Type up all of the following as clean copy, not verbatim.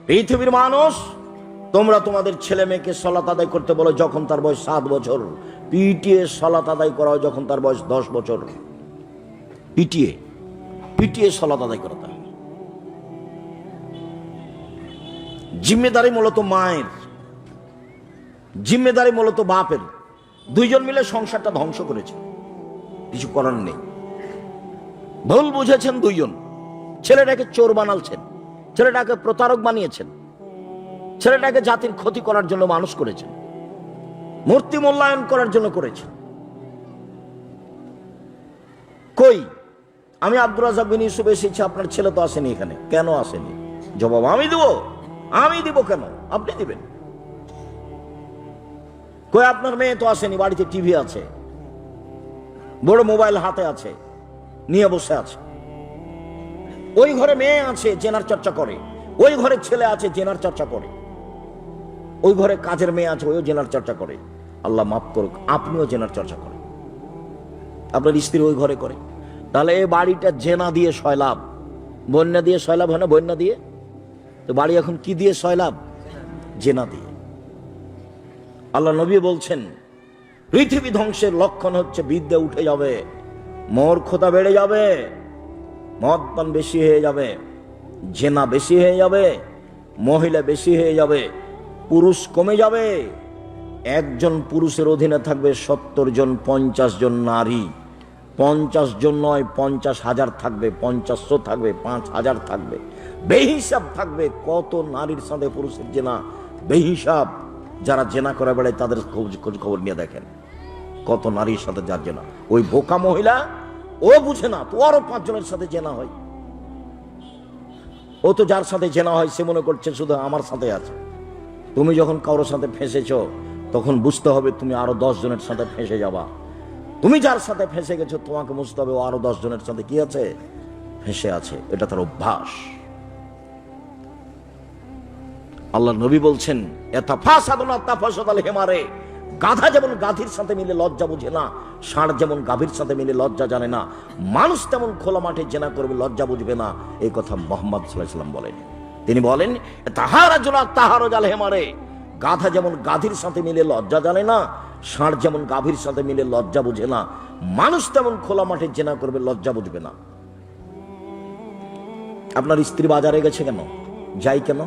পৃথিবীর মানুষ, তোমরা তোমাদের ছেলে মেয়েকে সালাত আদায় করতে বলো যখন তার বয়স 7 বছর, পিটিয়ে সালাত আদায় করা হয় যখন তার বয়স 10 বছর। পিটিয়ে সালাত আদায় করা। জিম্মেদারি মূলত মায়ের, জিম্মেদারি মূলত বাপের। দুইজন মিলে সংসারটা ধ্বংস করেছে, কিছু করার নেই। ভুল বুঝেছেন দুইজন, ছেলেটাকে চোর বানালছেন, ছেলেটাকে প্রতারক বানিয়েছেন, ছেলেটাকে জাতির ক্ষতি করার জন্য মানুষ করেছেন, মূর্তি মূল্যায়ন করার জন্য করেছেন। কই আমি আব্দুর রাজ্জাক বিন ইউসুফ এসেছি, আপনার ছেলে তো আসেনি এখানে, কেন আসেনি? জবাব আমি দিব কেন? আপনি দিবেন। কই আপনার মেয়ে তো আসেনি, বাড়িতে টিভি আছে, বড় মোবাইল হাতে আছে, নিয়ে বসে আছে। ওই ঘরে মেয়ে আছে জেনার চর্চা করে, ওই ঘরে ছেলে আছে জেনার চর্চা করে, ওই ঘরে কাজের মেয়ে আছে ওইও জেনার চর্চা করে। আল্লাহ মাফ করুক, আপনিও জেনার চর্চা করেন, আপনার স্ত্রী ওই ঘরে করে। তাহলে এই বাড়িটা জেনা দিয়ে সয়লাভ, বন্যা দিয়ে সয়লাভ হয় না? বন্যা দিয়ে তো বাড়ি এখন কি দিয়ে সয়লাভ? জেনা দিয়ে। আল্লাহ নবী বলছেন পৃথিবী ধ্বংসের লক্ষণ হচ্ছে বিদ্যা উঠে যাবে, মূর্খতা বেড়ে যাবে, মদ পান বেশি হয়ে যাবে, জেনা বেশি হয়ে যাবে, মহিলা বেশি হয়ে যাবে, পুরুষ কমে যাবে। একজন পুরুষের অধীনে থাকবে 70 জন, 50 জন নারী। 50 জন নয়, 50,000 থাকবে, 500 থাকবে, 5,000 থাকবে। বেহিসাব থাকবে কত নারীর সাথে পুরুষের জেনা, বেহিসাব। যারা জেনা করে বেড়ায় তাদের খোঁজ খবর নিয়ে দেখেন কত নারীর সাথে যার জেনা। ওই বোকা মহিলা ও বুঝে না তো আরো 5 জনের সাথে জেনা হয়। ও তো যার সাথে জেনা হয় সে মনে করছে শুধু আমার সাথে আছে। তুমি যখন কারোর সাথে ফেঁসেছ তখন বুঝতে হবে তুমি আরো 10 জনের সাথে ফেঁসে যাবা। তুমি যার সাথে ফেঁসে গেছো তোমাকে বুঝতে হবে ও আরো 10 জনের সাথে কি আছে? ফেঁসে আছে। এটা তার অভ্যাস। আল্লাহ নবী বলছেন হেমারে, গাধা যেমন গাধীর সাথে মিলে লজ্জা বুঝে না, ষাঁড় যেমন গাভীর সাথে মিলে লজ্জা জানে না, মানুষ তেমন খোলা মাঠে জেনা করবে লজ্জা বুঝবে না। এই কথা মুহাম্মদ সাল্লাল্লাহু আলাইহি ওয়াসাল্লাম বলেন। তিনি বলেন তাহারাজুল হেমারে, গাধা যেমন গাধীর সাথে মিলে লজ্জা জানে না, ষাঁড় যেমন গাভীর সাথে মিলে লজ্জা বুঝে না, মানুষ তেমন খোলা মাঠে জেনা করবে লজ্জা বুঝবে না। আপনার স্ত্রী বাজারে গেছে কেন? যাই কেন?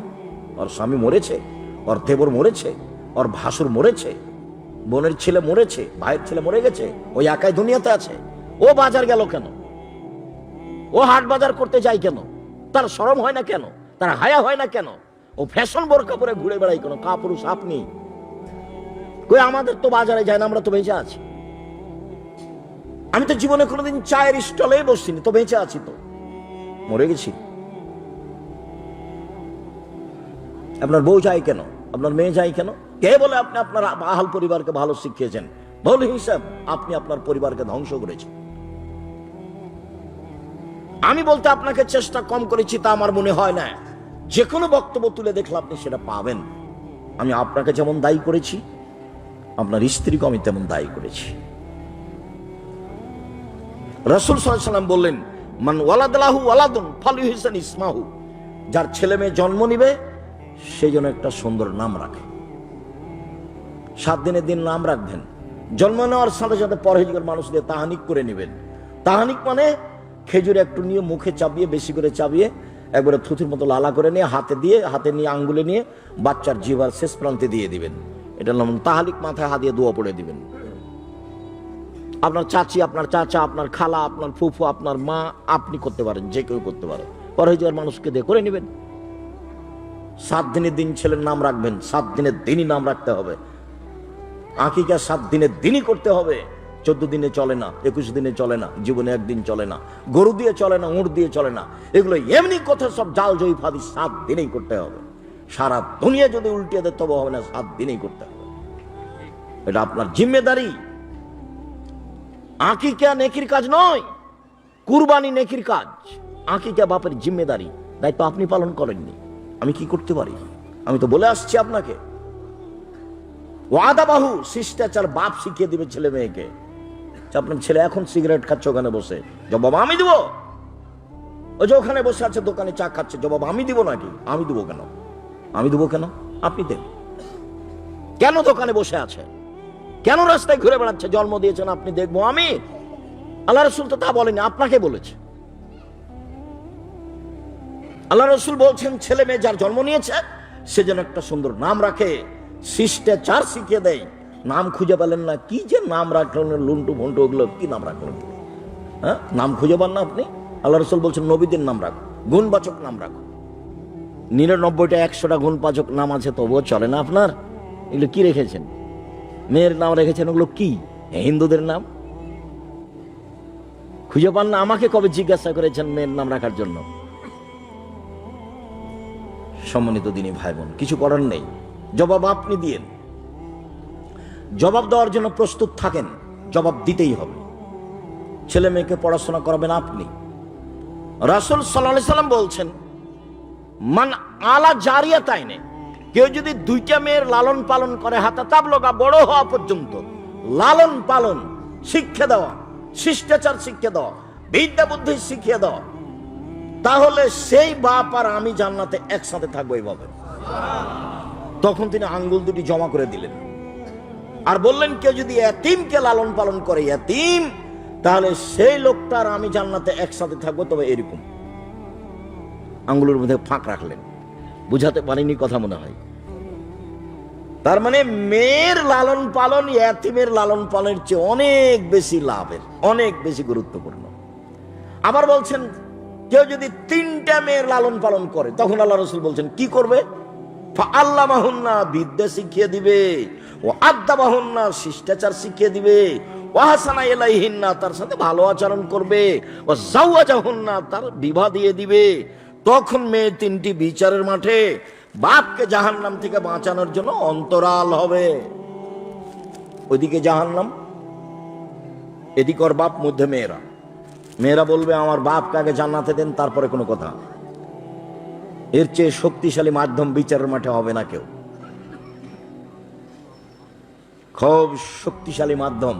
ওর স্বামী মরেছে, ওর দেবর মরেছে, ওর ভাসুর মরেছে, বোনের ছেলে মরেছে, ভাইয়ের ছেলে মরে গেছে, ওই একাই দুনিয়াতে আছে। ও বাজার গেল কেন? ও হাট বাজার করতে যায় কেন? তার শরম হয় না কেন? তার হায়া হয় না কেন? ও ফ্যাশন বোরকা পরে ঘুরে বেড়াই কেন? কাপুরুষ আপনি। কই আমাদের তো বাজারে যায় না, আমরা তো বেঁচে আছি। আমি তো জীবনে কোনোদিন চায়ের স্টলে বসিনি, তো বেঁচে আছি, তো মরে গেছি। আপনার বউ যায় কেন? আপনার মেয়ে যায় কেন? কে বলে আপনি আপনার আহাল পরিবারকে ভালো শিখিয়েছেন? ভুল হিসাব, আপনি আপনার পরিবারকে ধ্বংস করেছেন। আমি বলতে আপনাকে চেষ্টা কম করেছি তা আমার মনে হয় না। যে কোনো বক্তব্য তুলে দেখলে আপনি সেটা পাবেন। আমি আপনাকে যেমন দায়ী করেছি, আপনার স্ত্রীকে আমি তেমন দায়ী করেছি। রাসূল সাল্লাল্লাহু আলাইহি ওয়াসাল্লাম বললেন, মান ওয়ালাদালাহু ওয়ালাদুন ফালইউহসিন ইসমাহু, যার ছেলে মেয়ে জন্ম নিবে সেই জন্য একটা সুন্দর নাম রাখে। 7 দিনের দিন নাম রাখবেন। জন্ম নেওয়ার সাথে সাথে পরহেজগার মানুষ দিয়ে তাহানিক করে নেবেন। তাহানিক মানে খেজুর একটু নিয়ে মুখে চাবিয়ে, বেশি করে চাবিয়ে একবারে থুথির মতো লালা করে নিয়ে হাতে নিয়ে আঙ্গুলে নিয়ে বাচ্চার জিহ্বার শেষ প্রান্তে দিয়ে দিবেন। এটা নাম তাহানিক। মাথায় হাত দিয়ে দোয়া পড়ে দিবেন। আপনার চাচি, আপনার চাচা, আপনার খালা, আপনার ফুফু, আপনার মা, আপনি করতে পারেন, যে কেউ করতে পারে। পরহেজগার মানুষকে দিয়ে করে নেবেন। 7 দিনের দিন ছেলের নাম রাখবেন, 7 দিনের দিনই নাম রাখতে হবে। আকিকা 7 দিনের দিনই করতে হবে। 14 দিনে চলে না, 21 দিনে চলে না, জীবনে একদিন চলে না, গরু দিয়ে চলে না, উঁট দিয়ে চলে না। এগুলো এমনি কথা, সব জাল জয়ী ফাদি। 7 দিনেই করতে হবে। সারা দুনিয়া যদি উল্টিয়ে দেয় তবে হবে না, 7 দিনেই করতে হবে। এটা আপনার জিম্মেদারি। আকিকা নেকির কাজ নয়, কুরবানি নেকির কাজ। আকিকা বাপের জিম্মেদারি, দায়িত্ব আপনি পালন করেননি। আমি কি করতে পারি? আমি তো বলে আসছি আপনাকে। ওয়াদাবাহু, শিষ্টাচার বাপ শিখিয়ে দিবে ছেলে মেয়েকে। আপনার ছেলে এখন সিগারেট খাচ্ছে ওখানে বসে, জবাব আমি দিব। ওই যে ওখানে বসে আছে দোকানে চা খাচ্ছে, জবাব আমি দিব নাকি? আমি দিব কেন? আমি দেবো কেন? আপনি দেন। কেন দোকানে বসে আছে? কেন রাস্তায় ঘুরে বেড়াচ্ছে? জন্ম দিয়েছেন আপনি, দেখবো আমি? আল্লাহ রসুল তো তা বলেনি, আপনাকে বলেছে। আল্লাহ রসুল বলছেন ছেলে মেয়ে যার জন্ম নিয়েছে সে যেন একটা সুন্দর নাম রাখে, শিষ্টাচার শিখিয়ে দেয়। নাম খুঁজে পেলেন না, কি যে নাম রাখলেন, লুন্টু ভন্টু, ওগুলো কি নাম রাখলেন? হ্যাঁ, নাম খুঁজে পান না আপনি? আল্লাহ রসুল বলছেন নবীদের নাম রাখো, গুণবাচক নাম রাখো। 99টা 100টা গুণবাচক নাম আছে, তবুও চলে না আপনার? এগুলো কি রেখেছেন? মেয়ের নাম রেখেছেন, ওগুলো কি? হিন্দুদের নাম খুঁজে পান না? আমাকে কবে জিজ্ঞাসা করেছেন মেয়ের নাম রাখার জন্য? সম্মানিত দিনী ভাই বোন, কিছু করার নেই, জবাব আপনি দিয়েন। জবাব দেওয়ার জন্য প্রস্তুত থাকেন, জবাব দিতেই হবে। ছেলে মেয়েকে পড়াশোনা করাবেন আপনি। রাসূল সাল্লাল্লাহু আলাইহি সাল্লাম বলছেন মান আলা জারিয়াতাইনে, কেউ যদি 2টা মেয়ের লালন পালন করে, হাতা তাবলগা, বড় হওয়া পর্যন্ত লালন পালন, শিক্ষা দেওয়া, শিষ্টাচার শিক্ষা দেওয়া, বিদ্যা বুদ্ধি শিখিয়ে দেওয়া, তাহলে সেই বাপ আর আমি জান্নাতে একসাথে থাকবো। এইভাবে তখন তিনি আঙ্গুল দুটি জমা করে দিলেন আর বললেন কেউ যদি এতিমকে লালন পালন করে, এতিম, তাহলে সেই লোকটার আমি জান্নাতে একসাথে থাকবো। তবে এরকম আঙ্গুলের মধ্যে ফাঁক রাখলেন, বুঝাতে পারিনি কথা মনে হয়। তার মানে মেয়ের লালন পালন এতিমের লালন পালনের চেয়ে অনেক বেশি লাভের, অনেক বেশি গুরুত্বপূর্ণ। আবার বলছেন কেউ যদি 3টা মেয়ের লালন পালন করে, তখন আল্লাহ রাসূল বলছেন কি করবে? ফাআল্লামাহুন্না, বিদ্যা শিখিয়ে দিবে, ও আদাবাহুন্না, শিষ্টাচার শিখিয়ে দিবে, ওয়াহাসানা ইলাইহিন্না, তার সাথে ভালো আচরণ করবে, ও যাওয়াজাহুন্না, তার বিবাহ দিয়ে দিবে। তখন মেয়ে 3টি বিচারের মাঠে বাপকে জাহান্নাম থেকে বাঁচানোর জন্য অন্তরাল হবে। ওইদিকে জাহান্নাম, এদিকে ওর বাপ, মধ্যে মেয়েরা। মেয়েরা বলবে আমার বাপকে আগে জান্নাতে দেন, তারপরে কোনো কথা। এর চেয়ে শক্তিশালী মাধ্যম বিচারের মাঠে হবে না কেউ। খুব শক্তিশালী মাধ্যম।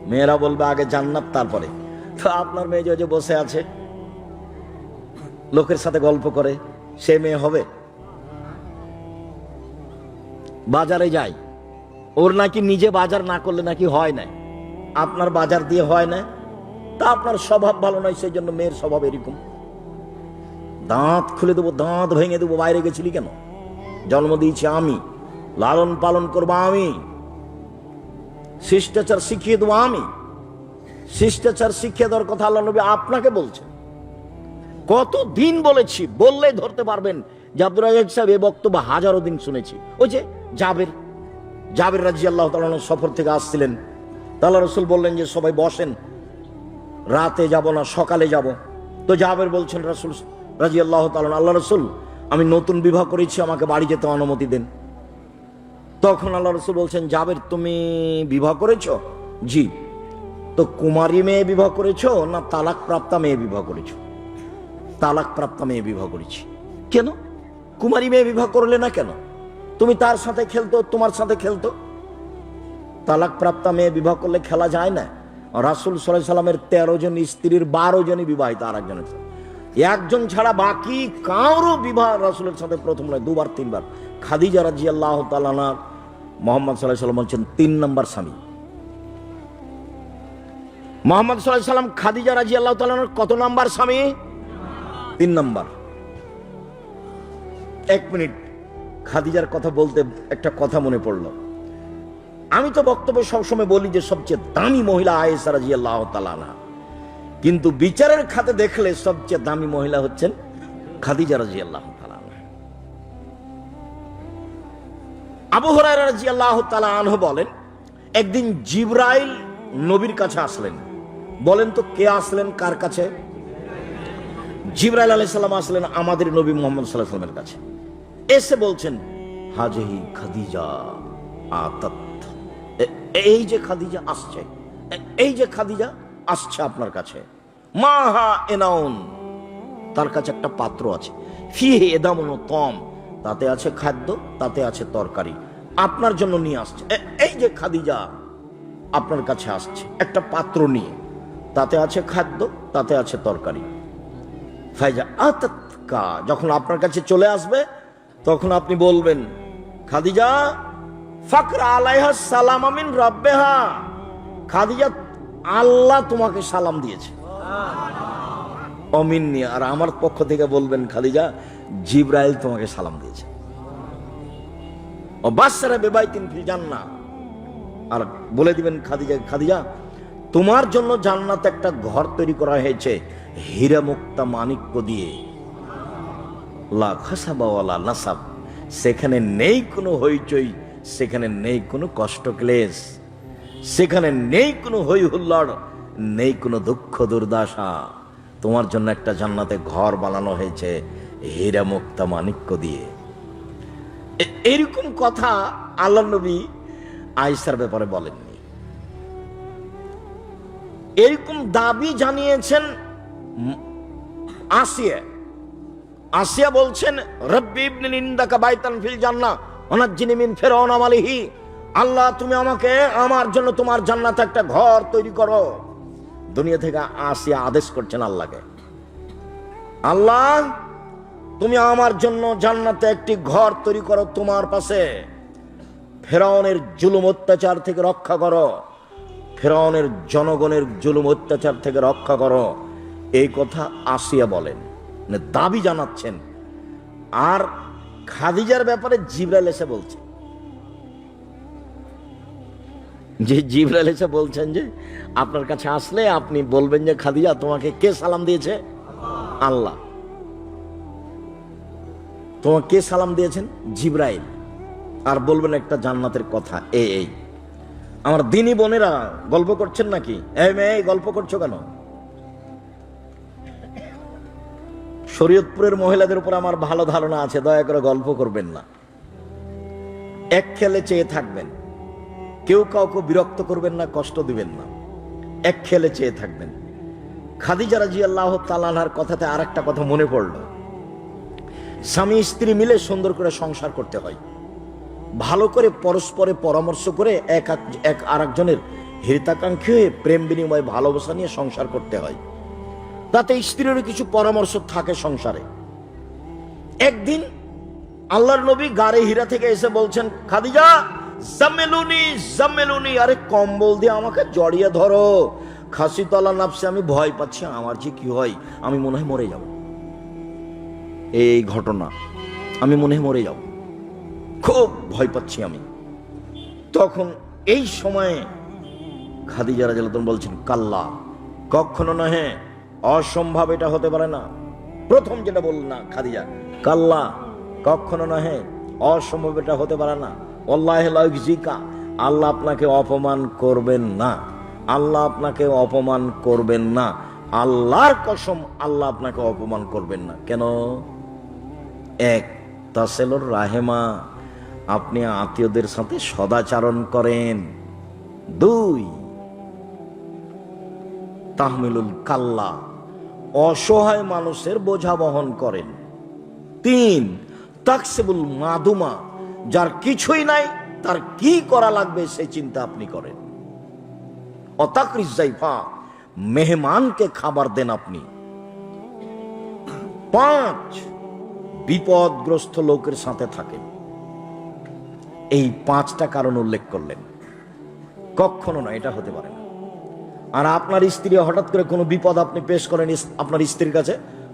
মেয়েরা বলবে আগে জান্নাত, তারপরে। তো আপনার মেয়ে যে বসে আছে, লোকের সাথে গল্প করে, সে মেয়ে হবে? বাজারে যায়, ওর নাকি নিজে বাজার না করলে নাকি হয় না, আপনার বাজার দিয়ে হয় না। তা আপনার স্বভাব ভালো নয়, সেই জন্য মেয়ের স্বভাব এরকম। দাঁত খুলে দেবো, দাঁত ভেঙে দেবো। বাইরে গেছিলি কেন? জন্ম দিয়েছি আমি, লালন পালন করবো আমি, শিষ্টাচার শিখিয়ে দেবো আমি। শিষ্টাচার শিখিয়ে দেওয়ার কথা আল্লাহ নবী আপনাকে বলছেন। কতদিন বলেছি, বললেই ধরতে পারবেন যে আব্দুর রাজ্জাক সাহেব এই বক্তব্য হাজারো দিন শুনেছি। ওই যে জাবের রাদিয়াল্লাহু তাআলা সফর থেকে আসছিলেন, আল্লাহ রাসূল বললেন যে সবাই বসেন, রাতে যাব না সকালে যাব। তো জাবের বলছেন রাসূল রাদিয়াল্লাহু তাআলা, আল্লাহ রাসূল আমি নতুন বিবাহ করেছি, আমাকে বাড়ি যেতে অনুমতি দেন। তখন আল্লাহ রাসূল বলছেন জাবের তুমি বিবাহ করেছো? জি। তো কুমারী মেয়ে বিবাহ করেছো না তালাক প্রাপ্তা মেয়ে বিবাহ করেছো? তালাক প্রাপ্তা মেয়ে বিবাহ করেছি। কেন কুমারী মেয়ে বিবাহ করলে না কেন? তুমি তার সাথে খেলতো, তোমার সাথে খেলতো। তালাক প্রাপ্তা মেয়ে বিবাহ করলে খেলা যায় না। রাসূল সাল্লাল্লাহু আলাইহি সাল্লামের 13 জন স্ত্রীর 12 জনই বিবাহিত, আর একজন ছাড়া বাকি কারো বিবাহ রাসূলের সাথে প্রথম নয়, 2বার 3বার। খাদিজা রাদিয়াল্লাহু তাআলা আনহা মুহাম্মদ সাল্লাল্লাহু আলাইহি সাল্লাম বলছেন 3 নম্বর স্বামী। মুহাম্মদ সাল্লাল্লাহু আলাইহি সাল্লাম খাদিজা রাদিয়াল্লাহু তাআলা আনহার কত নাম্বার স্বামী? 3 নাম্বার। 1 মিনিট, খাদিজার কথা বলতে একটা কথা মনে পড়লো। আমি তো বক্তব্যে সবসময় বলি যে সবচেয়ে দামি মহিলা আয়েশা রাদিয়াল্লাহু তাআলা আনহা, কিন্তু বিচারের খাতে দেখলে সবচেয়ে দামি মহিলা হচ্ছেন খাদিজা রাদিয়াল্লাহু তাআলা আনহা। আবু হুরায়রা রাদিয়াল্লাহু তাআলা আনহু বলেন একদিন জিবরাইল নবীর কাছে আসলেন। বলেন তো কে আসলেন কার কাছে? জিবরাইল আলাইহিস সালাম আসলেন আমাদের নবী মুহাম্মদ সাল্লাল্লাহু আলাইহি ওয়াসাল্লামের কাছে। এসে বলছেন হাজিহি খাদিজা আতাত, এই যে খাদিজা আসছে, এই যে খাদিজা আসছে আপনার কাছে। মাহা এনাউন, তার কাছে একটা পাত্র আছে, ফিহি এদামুন তম, তাতে আছে খাদ্য, তাতে আছে তরকারি, আপনার জন্য নিয়ে আসছে। এই যে খাদিজা আপনার কাছে আসছে একটা পাত্র নিয়ে, তাতে আছে খাদ্য, তাতে আছে তরকারি। ফাইজা আতাতকা, যখন আপনার কাছে চলে আসবে তখন আপনি বলবেন, খাদিজা ফাকরা আলাইহা সালাম মিন রাব্বিহা, খাদিজা আল্লাহ তোমাকে সালাম দিয়েছে অমিন্নি, আর আমার পক্ষ থেকে বলবেন, খাদিজা জিবরাইল তোমাকে সালাম দিয়েছে। বাশশারা বিবাইতিন ফিল জান্নাহ, আর বলে দিবেন খাদিজা, খাদিজা তোমার জন্য জান্নাতে একটা ঘর তৈরি করা হয়েছে হীরা মুক্তা মাণিক্য দিয়ে, লা খাসাবা ওয়ালা নাসাব, সেখানে নেই কোনো হইচই, সেখানে নেই কোনো কষ্ট ক্লেশ, সেখানে নেই কোনো হই হুল্লোড়, নেই কোনো দুঃখ দুর্দশা। তোমার জন্য একটা জান্নাতে ঘর বানানো হয়েছে হীরা মুক্তা মাণিক্য দিয়ে। এরকম কথা আল্লাহ নবী আয়েশার ব্যাপারে বলেননি। এরকম দাবি জানিয়েছেন আসিয়া। আসিয়া বলছেন, রব্বি ইবনি ইনদাকা বাইতান ফিল জান্নাহ ওয়ানাজ্জিনি মিন ফিরআউন আমালিহি, আল্লাহ তুমি আমাকে আমার জন্য তোমার জান্নাতে একটা ঘর তৈরি করো। দুনিয়া থেকে আসিয়া আদেশ করছেন আল্লাহকে, আল্লাহ তুমি আমার জন্য জান্নাতে একটি ঘর তৈরি করো, তোমার পাশে ফেরাউনের জুলুম অত্যাচার থেকে রক্ষা করো, ফেরাউনের জনগণের জুলুম অত্যাচার থেকে রক্ষা করো। এই কথা আসিয়া বলেন, দাবি জানাচ্ছেন। আর খাদিজার ব্যাপারে জিবরাইল এসে বলছে, যে জিবরাইল এসে বলছেন যে আপনার কাছে আসলে আপনি বলবেন যে খাদিজা তোমাকে কে সালাম দিয়েছে? আল্লাহ। তোমাকে কে সালাম দিয়েছেন? জিবরাইল। আর বলবেন একটা জান্নাতের কথা। এই আমার দিনী বোনেরা গল্প করছেন নাকি? এই মেয়ে গল্প করছো কেন? শরীয়তপুরের মহিলাদের উপর আমার ভালো ধারণা আছে, দয়া করে গল্প করবেন না, এক খেলে চেয়ে থাকবেন, কেউ কাউকে বিরক্ত করবেন না, কষ্ট দিবেন না, এক খেলে চেয়ে থাকবেন। খাদিজা রাদিয়াল্লাহু তাআলা আনহার কথাতে আর একটা কথা মনে পড়ল। স্বামী স্ত্রী মিলে সুন্দর করে সংসার করতে হয়, ভালো করে পরস্পরে পরামর্শ করে এক আরেকজনের হিতাকাঙ্ক্ষী হয়ে প্রেম বিনিময় ভালোবাসা নিয়ে সংসার করতে হয়, তাতে স্ত্রীরও কিছু পরামর্শ থাকে সংসারে। একদিন আল্লাহর নবী গারে হীরা থেকে এসে বলছেন, খাদিজা জামেলুনি জামেলুনি, আরে কম্বল দিয়ে আমাকে জড়িয়ে ধরো, খাসি তলা নাফসে আমি ভয় পাচ্ছি, আমার যে কি হয়, আমি মনে হয় মরে যাব। এই ঘটনা, আমি মনে হয় মরে যাব, খুব ভয় পাচ্ছি আমি। তখন এই সময়ে খাদিজা রাদিয়াল্লাহু তাআলা বলছেন, কাল্লা, কখনো নহে, অসম্ভব, এটা হতে পারে না। প্রথম যেটা বলল না খাদিজা, কাল্লা, কখনো নহে, অসম্ভব, এটা হতে পারে না। ওয়াল্লাহি লা ইউজিকা, আল্লাহ আপনাকে অপমান করবেন না, আল্লাহ আপনাকে অপমান করবেন না, আল্লাহর কসম আল্লাহ আপনাকে অপমান করবেন না। কেন? এক, তাসেলুর রাহেমা, আপনি আত্মীয়দের সাথে সদাচরণ করেন। দুই, তাহমিলুল কাল্লা, অসহায় মানুষের বোঝা বহন করেন। তিন, তাকসিবুল মাদুমা, যার কিছুই নাই তার কি করা লাগবে সেই চিন্তা আপনি করেন। অতাকরিজ জাইফা, মেহমানকে খাবার দেন আপনি। পাঁচ, বিপদগ্রস্ত লোকের সাথে থাকেন। এই পাঁচটা কারণ উল্লেখ করলেন। কখনো না, এটা হতে পারে না। আর আপনার স্ত্রী হঠাৎ করে কোনো বিপদ আপনি পেশ করেন আপনার স্ত্রীর কাছে,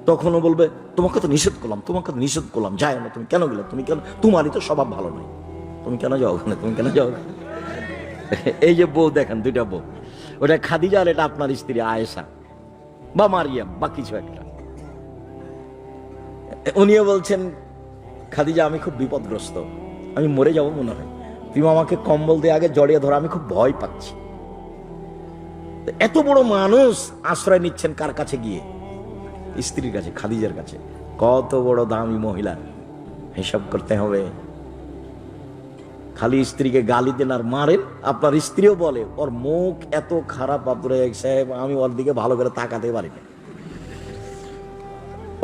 তখনও বলবে, তোমাকে তো নিষেধ করলাম, তোমাকে তো নিষেধ করলাম, যাই না, তুমি কেন গেলে, তুমি কেন, তোমারই তো স্বভাব ভালো নয়, তুমি কেন যাও ওখানে, তুমি কেন যাও। এই যে বউ দেখেন, দুইটা বউ, ওটা খাদিজা আর এটা আপনার স্ত্রী আয়েশা বা মারিয়াম বা কিছু একটা। উনিও বলছেন, খাদিজা আমি খুব বিপদগ্রস্ত, আমি মরে যাব মনে হয়, তুমি আমাকে কম্বল দিয়ে আগে জড়িয়ে ধরো, আমি খুব ভয় পাচ্ছি। এত বড় মানুষ আশ্রয় নিচ্ছেন কার কাছে গিয়ে? স্ত্রীর কাছে, খাদিজার কাছে। কত বড় দামি মহিলা, হিসাব করতে হবে। খালি স্ত্রীকে গালি দেন আর মারেন, আপনার স্ত্রীও বলে ওর মুখ এত খারাপ আব্দুর রাজ্জাক সাহেব, আমি ওর দিকে ভালো করে তাকাতে পারি না,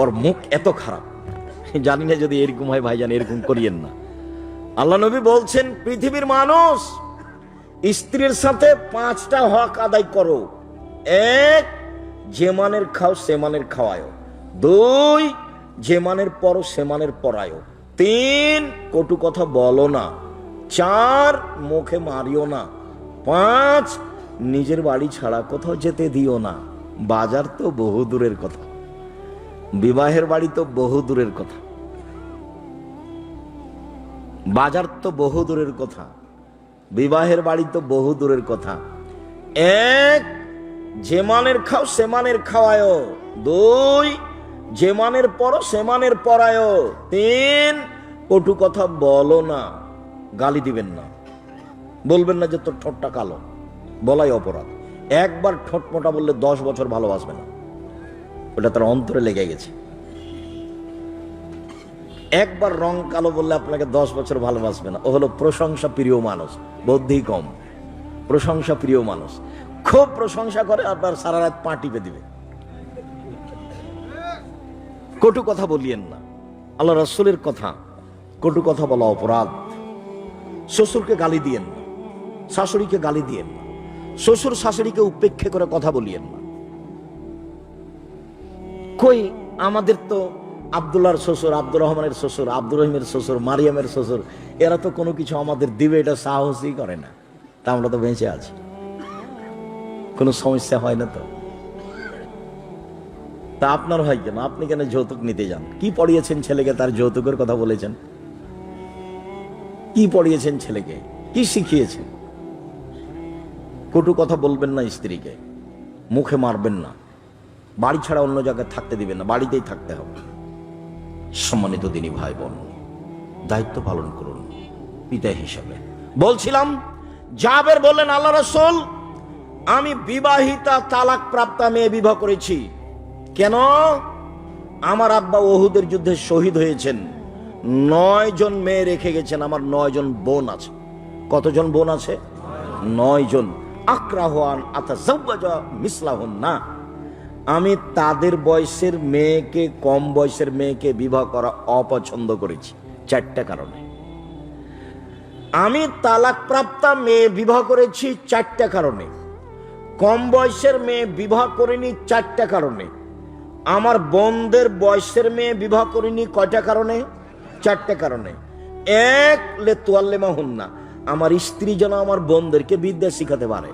ওর মুখ এত খারাপ। জানি না যদি এরকম হয় ভাইজান, এরকম করিয়েন না। আল্লাহ নবী বলছেন, পৃথিবীর মানুষ, স্ত্রীর সাথে পাঁচটা হক আদায় করো। এক, যে মানের খাও সে মানের খাওয়ায়। দুই, যে মানের পরো সে মানের পরায়। 3 কটু কথা বলো না, 4 মুখে মারিও না, 5 নিজের বাড়ি ছাড়া কোথাও যেতে দিও না। বাজার তো বহু দূরের কথা, বিবাহের বাড়ি তো বহু দূরের কথা, বাজার তো বহু দূরের কথা, বিবাহের বাড়ি তো বহু দূরের কথা। 1 যে মানের খাও সে মানের খাওয়ায়, 2 যে মানের পড়ো সে মানের পড়ায়, 3 কটু কথা বলো না, গালি দিবেন না, বলবেন না যে তোর ঠোঁটটা কালো, বলাই অপরাধ। একবার ঠোঁট মোটা বললে 10 বছর ভালোবাসবে না, ওটা তার অন্তরে লেগে গেছে। একবার রং কালো বললে আপনাকে 10 বছর ভালোবাসবে না, ও হলো প্রশংসা প্রিয় মানুষ, বুদ্ধি কম, প্রশংসা প্রিয় মানুষ, খুব প্রশংসা করে আপনার সারা রাত পা টিপে দিবে। কটু কথা বলিয়েন না, আল্লাহ রাসূলের কথা, কটু কথা বলা অপরাধ। শ্বশুরকে গালি দিয়েন না, শাশুড়িকে গালি দিয়েন না, শ্বশুর শাশুড়িকে উপেক্ষা করে কথা বলিয়েন না। কই আমাদের তো আব্দুল্লাহর শ্বশুর, আব্দুর রহমানের শ্বশুর, আব্দুর রহিমের শ্বশুর, মারিয়ামের শ্বশুর, এরা তো কোনো কিছু আমাদের দিবে এটা সাহসই করে না, তা আমরা তো বেঁচে আছি, কোনো সমস্যা হয় না। তো তা আপনার হয় কেন? আপনি কেন যৌতুক নিতে যান? কি পড়িয়েছেন ছেলেকে তার যৌতুকের কথা বলেছেন? কি পড়িয়েছেন ছেলেকে? কি শিখিয়েছেন? কটু কথা বলবেন না স্ত্রীকে, মুখে মারবেন না, বাড়ি ছাড়া অন্য জায়গায় থাকতে দিবেন না, বাড়িতেই থাকতে হবে। সম্মানিত দিনী ভাই বোন, দায়িত্ব পালন করুন পিতা হিসাবে। বলছিলাম, জাবের বললেন, আল্লাহ রাসূল আমি বিবাহিতা তালাক প্রাপ্তা মেয়ে বিবাহ করেছি। কেন? আমার আব্বা উহুদের যুদ্ধে শহীদ হয়েছেন, 9 জন মেয়ে রেখে গেছেন, আমার 9 জন বোন আছে। কতজন বোন আছে? 9 জন। আকরাহুয়ান আতাজাওয়াজা মিসলাহুন্না, আমি তাদের বয়সের মেয়েকে, কম বয়সের মেয়েকে বিবাহ করা অপছন্দ করেছি 4টা কারণে। আমি তালাক প্রাপ্তা মেয়ে বিবাহ করেছি 4টা কারণে, কম বয়সের মেয়ে বিবাহ করিনি 4টা কারণে, আমার বোনদের বয়সের মেয়ে বিবাহ করিনি কয়টা কারণে? 4টা কারণে। 1 লে তুয়াল্লিমাহুন্না, আমার স্ত্রী যেন আমার বোনদেরকে বিদ্যা শিখাতে পারে।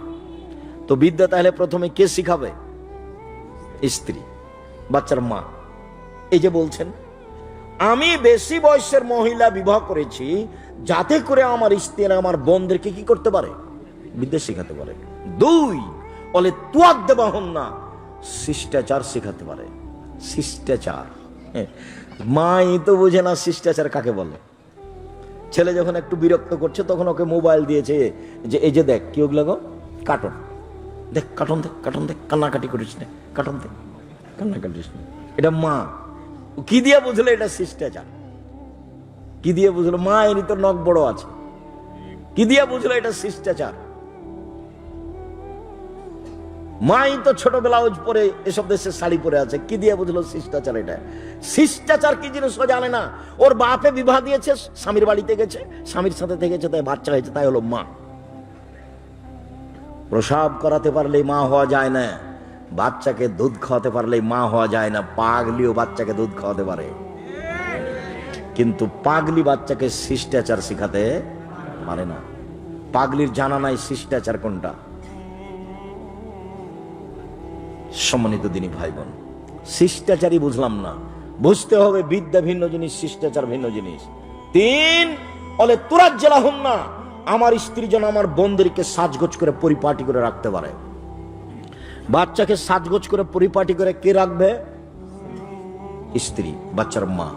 তো বিদ্যা তাহলে প্রথমে কে শিখাবে? স্ত্রী, বাচ্চার মা। এই যে বলছেন আমি বেশি বয়সের মহিলা বিবাহ করেছি যাতে করে আমার স্ত্রী আমার বোনদেরকে কি করতে পারে? বিদ্যা শিখাতে পারে। 2 বলে তুয়াদ্দাবাহুন্না, শিষ্টাচার শিখাতে পারে। শিষ্টাচার, মাই তো বুঝে না শিষ্টাচার কাকে বলে। ছেলে যখন একটু বিরক্ত করছে তখন ওকে মোবাইল দিয়েছে, যে এই যে দেখ কি ওগুলো গো, কার্টুন দেখ, কার্টুন দেখ, কার্টুন দেখ, কান্নাকাটি করিস না, কার্টুন দেখ, কান্নাকাটিস না। এটা মা কি দিয়ে বুঝলো এটা শিষ্টাচার? কি দিয়ে বুঝলো? মা এনি তো নখ বড় আছে, কি দিয়ে বুঝলো এটা শিষ্টাচার? মাই তো ছোট ব্লাউজ পরে এসব দেশের শাড়ি পরে আছে, কি দিয়ে বুঝলো শিষ্টাচার? এটা শিষ্টাচার কি জিনিস ও জানে না। ওর বাপে বিবাহ দিয়েছে, স্বামীর বাড়িতে গেছে, স্বামীর সাথে থেকেছে, তাই বাচ্চা হয়েছে, তাই হলো মা। প্রসাব করাতে পারলেই মা হওয়া যায় না, বাচ্চাকে দুধ খাওয়াতে পারলেই মা হওয়া যায় না। পাগলিও বাচ্চাকে দুধ খাওয়াতে পারে, কিন্তু পাগলি বাচ্চাকে শিষ্টাচার শিখাতে পারে না। পাগলির জানা নাই শিষ্টাচার কোনটা। সম্মানিত দিনী ভাই বোন, শিষ্টাচারই বুঝলাম না, বুঝতে হবে বিদ্যা ভিন্ন জিনিস, শিষ্টাচার ভিন্ন জিনিস। 3 বলে তুরাজ্জালাহুন্না, আমার স্ত্রী যেন আমার বোনদেরকে সাজগোজ করে পরিপাটি করে রাখতে পারে। বাচ্চাকে সাজগোজ করে পরিপাটি করে কে রাখবে? স্ত্রী, বাচ্চার মা।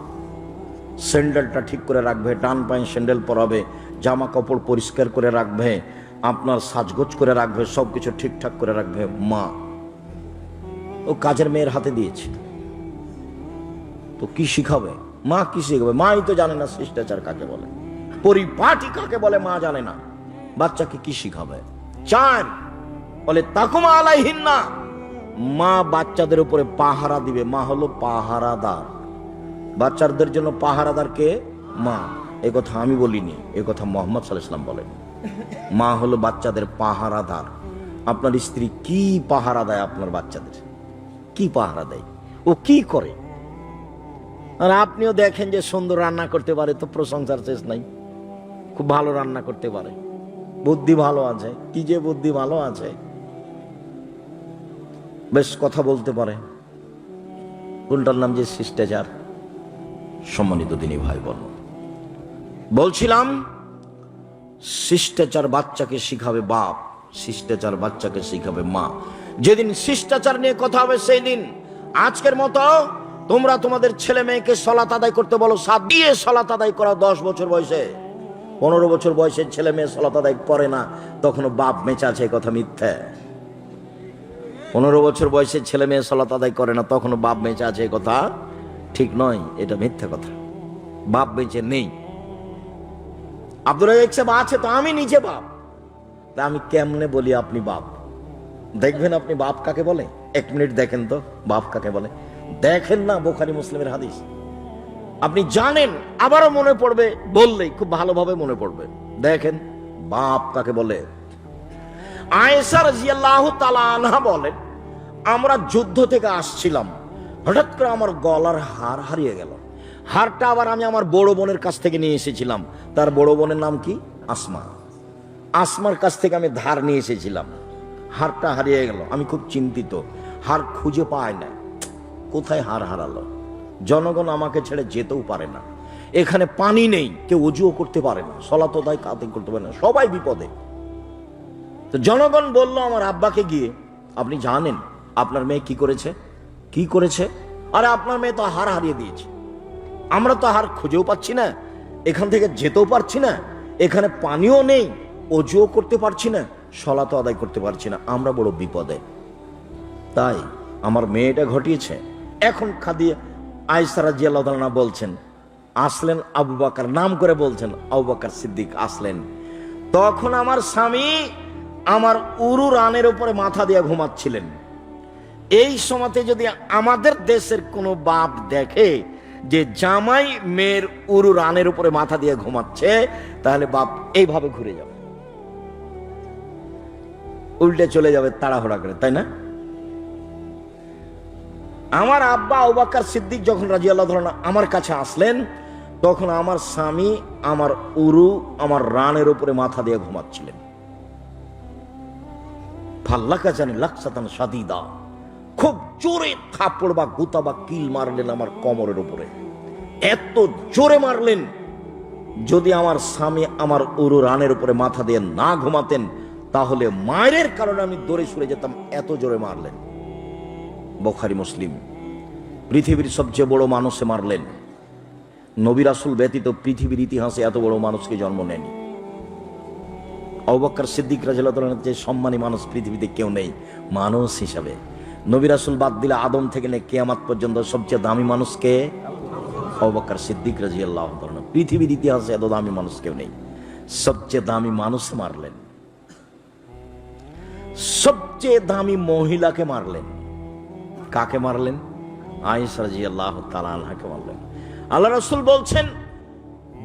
স্যান্ডেলটা ঠিক করে রাখবে, ডান পায়ে স্যান্ডেল পরাবে, জামা কাপড় পরিষ্কার করে রাখবে, আপনার সাজগোজ করে রাখবে, সবকিছু ঠিকঠাক করে রাখবে মা। ও কাজের মেয়ের হাতে দিয়েছে, তো কি শিখাবে? মা কি শিখাবে? মাই তো জানে না শিষ্টাচার কাকে বলে, পরিপাটি কাকে বলে মা জানে না, বাচ্চাকে কি শিখাবে? 4 বলে তাকুমা আলাইহিন্না, মা বাচ্চাদের উপরে পাহারা দিবে। মা হলো পাহারাদার, বাচ্চাদের জন্য পাহারাদার কে? মা। এই কথা আমি বলিনি, এই কথা মুহাম্মদ সাল্লাল্লাহু আলাইহি ওয়াসাল্লাম বলেন। মা হলো বাচ্চাদের পাহারাদার। আপনার স্ত্রী কি পাহারা দেয়? আপনার বাচ্চাদের কি পাহারা দেয়? ও কি করে? আর আপনিও দেখেন যে সুন্দর রান্না করতে পারে, তো প্রশংসার শেষ নাই। খুব ভালো রান্না করতে পারে, বুদ্ধি ভালো আছে, কি যে বুদ্ধি ভালো আছে, বেশ কথা বলতে পারে, কোনটার নাম যে শিষ্টাচার। সম্মানিত দিনী ভাই বোন, বলছিলাম শিষ্টাচার বাচ্চাকে শিখাবে বাপ, শিষ্টাচার বাচ্চাকে শিখাবে মা। যেদিন শিষ্টাচার নিয়ে কথা হবে সেই দিন আজকের মতো তোমরা তোমাদের ছেলে মেয়েকে সালাত আদায় করতে বলো, 7 দিয়ে সালাত আদায় করা 10 বছর বয়সে, 15 বছর বয়সের ছেলে মেয়ে সালাত আদায় করে না, তখনও বাপ বেঁচে আছে, এই কথা মিথ্যা। 15 বছর বয়সের ছেলে মেয়ে সালাত আদায় করে না, তখনও বাপ বেঁচে আছে, এই কথা ঠিক নয়, এটা মিথ্যা কথা। বাপ বেঁচে নেই। আব্দুর রাজ্জাক সাহেব আছে তো আমি নিজে বাপ, তা আমি কেমনে বলি আপনি বাপ? দেখবেন আপনি বাপ কাকে বলে, 1 মিনিট দেখেন তো বাপ কাকে বলে। দেখেন না বুখারী মুসলিমের হাদিস, আপনি জানেন, আবারও মনে পড়বে, বললেই খুব ভালোভাবে মনে পড়বে। দেখেন বাপ কাকে বলে। আয়েশা রাদিয়াল্লাহু তাআলা আনহা বলেন, আমরা যুদ্ধ থেকে আসছিলাম, হঠাৎ করে আমার গলার হার হারিয়ে গেল। হারটা আবার আমি আমার বড় বোনের কাছ থেকে নিয়ে এসেছিলাম। তার বড় বোনের নাম কি? আসমা। আসমার কাছ থেকে আমি ধার নিয়ে এসেছিলাম। হারটা হারিয়ে গেল, আমি খুব চিন্তিত, হার খুঁজে পায় না, কোথায় হার হারালো। জনগণ আমাকে ছেড়ে যেতেও পারে না, এখানে পানি নেই, কেউ ওযুও করতে পারে না, সালাত আদায় কাদের করতে পারে না, সবাই বিপদে। তো জনগণ বলল আমার আব্বাকে গিয়ে, আপনি জানেন আপনার মেয়ে কি করেছে? কি করেছে? আরে আপনার মেয়ে তো হার হারিয়ে দিয়েছে, আমরা তো হার খুঁজেও পাচ্ছি না, এখান থেকে যেতেও পারছি না, এখানে পানিও নেই, ওযুও করতে পারছি না, সালাত আদায় করতে পারছি না, আমরা বড় বিপদে। তাই আমার মেয়েটা ঘটিয়েছে। এখন খাদিজা আয়েশা রাদিয়াল্লাহু তাআলা বলছেন, আসলেন আবু বকর, নাম করে বলছেন আবু বকর সিদ্দিক আসলেন। তখন আমার স্বামী আমার উরু রানের উপরে মাথা দিয়ে ঘুমাচ্ছিলেন। এই সময়তে যদি আমাদের দেশের কোনো বাপ দেখে যে জামাই মেয়ের উরু রানের উপরে মাথা দিয়ে ঘুমাচ্ছে, তাহলে বাপ এইভাবে ঘুরে যাবে, উল্টে চলে যাবে তাড়াহুড়া করে, তাই না? আমার আব্বা আবু বকর সিদ্দিক যখন রাদিয়াল্লাহু তাআলা আমার কাছে আসলেন, তখন আমার স্বামী আমার উরু, আমার রানের উপরে মাথা দিয়ে ঘুমাচ্ছিলেন। ফাল্লাকা জানি লাকসাতান শাদীদা, খুব জোরে থাপ্পড় বা গুতা বা কিল মারলেন আমার কোমরের উপরে, এত জোরে মারলেন, যদি আমার স্বামী আমার উরু রানের উপরে মাথা দিয়ে না ঘুমাতেন তাহলে মায়ের কারণে আমি দৌড়ে সরে যেতাম, এত জোরে মারলেন। বুখারী মুসলিম। পৃথিবীর সবচেয়ে বড় মানুষে মারলেন, নবী রাসূল ব্যতীত পৃথিবীর ইতিহাসে এত বড় মানুষকে জন্ম নেয়নি। আবু বকর সিদ্দিক রাদিয়াল্লাহু তাআলার যে সম্মানী মানুষ পৃথিবীতে কেউ নেই মানুষ হিসাবে। নবী রাসূল বাদ দিলে আদম থেকে নিয়ে কিয়ামত পর্যন্ত সবচেয়ে দামি মানুষকে আবু বকর সিদ্দিক রাদিয়াল্লাহু তাআলা। পৃথিবীর ইতিহাসে এত দামি মানুষ কেউ নেই, সবচেয়ে দামি মানুষ মারলেন, সবচেয়ে দামি মহিলাকে মারলেন। কাকে মারলেন? আয়েশা রাদিয়াল্লাহু তাআলা আনহাকে মারলেন। আল্লাহ রাসূল বলছেন,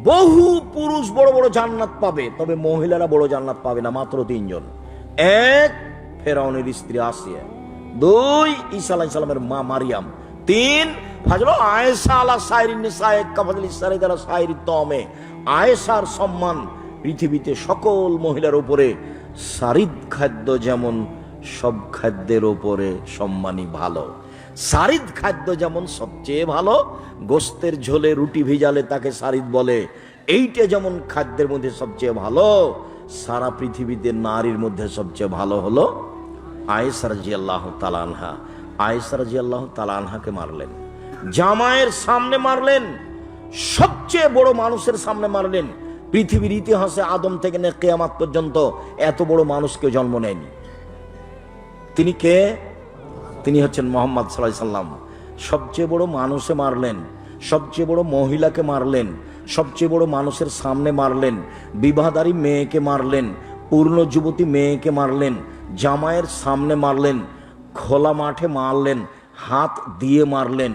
বহু পুরুষ বড় বড় জান্নাত পাবে, তবে মহিলারা বড় জান্নাত পাবে না, মাত্র 3 জন। 1 ফেরাউনের স্ত্রী আসিয়া, 2 ঈসা আলাইহিস সালামের মা মারিয়াম, 3 ফাজল আয়েশা আলা সাইরিন নিসায়ে কাফাদিল সারিদারা সাইরি তমে। আয়েশার সম্মান পৃথিবীতে সকল মহিলার উপরে, সারিদ খাদ্য যেমন সব খাদ্যের উপরে সম্মানী ভালো, সারিদ খাদ্য যেমন সবচেয়ে ভালো, গোস্তের ঝোলে রুটি ভিজালে তাকে সারিদ বলে, এইটা যেমন খাদ্যের মধ্যে সবচেয়ে ভালো, সারা পৃথিবীতে নারীর মধ্যে সবচেয়ে ভালো হলো আয়েশা রাদিয়াল্লাহু তাআলা আনহা। আয়েশা রাদিয়াল্লাহু তাআলা আনহাকে মারলেন, জামাইয়ের সামনে মারলেন, সবচেয়ে বড় মানুষের সামনে মারলেন। পৃথিবীর ইতিহাসে আদম থেকে নিয়ে কিয়ামত পর্যন্ত এত বড় মানুষকে জন্ম নেয়নি। তিনি কে? তিনি হচ্ছেন মুহাম্মদ সাল্লাল্লাহু আলাইহি সাল্লাম। সবচেয়ে বড় মানুষে মারলেন, সবচেয়ে বড় মহিলাকে মারলেন, সবচেয়ে বড় মানুষের সামনে মারলেন, বিবাহদারী মেয়েকে মারলেন, পূর্ণ যুবতী মেয়েকে মারলেন, জামাইয়ের সামনে মারলেন, খোলা মাঠে মারলেন, হাত দিয়ে মারলেন,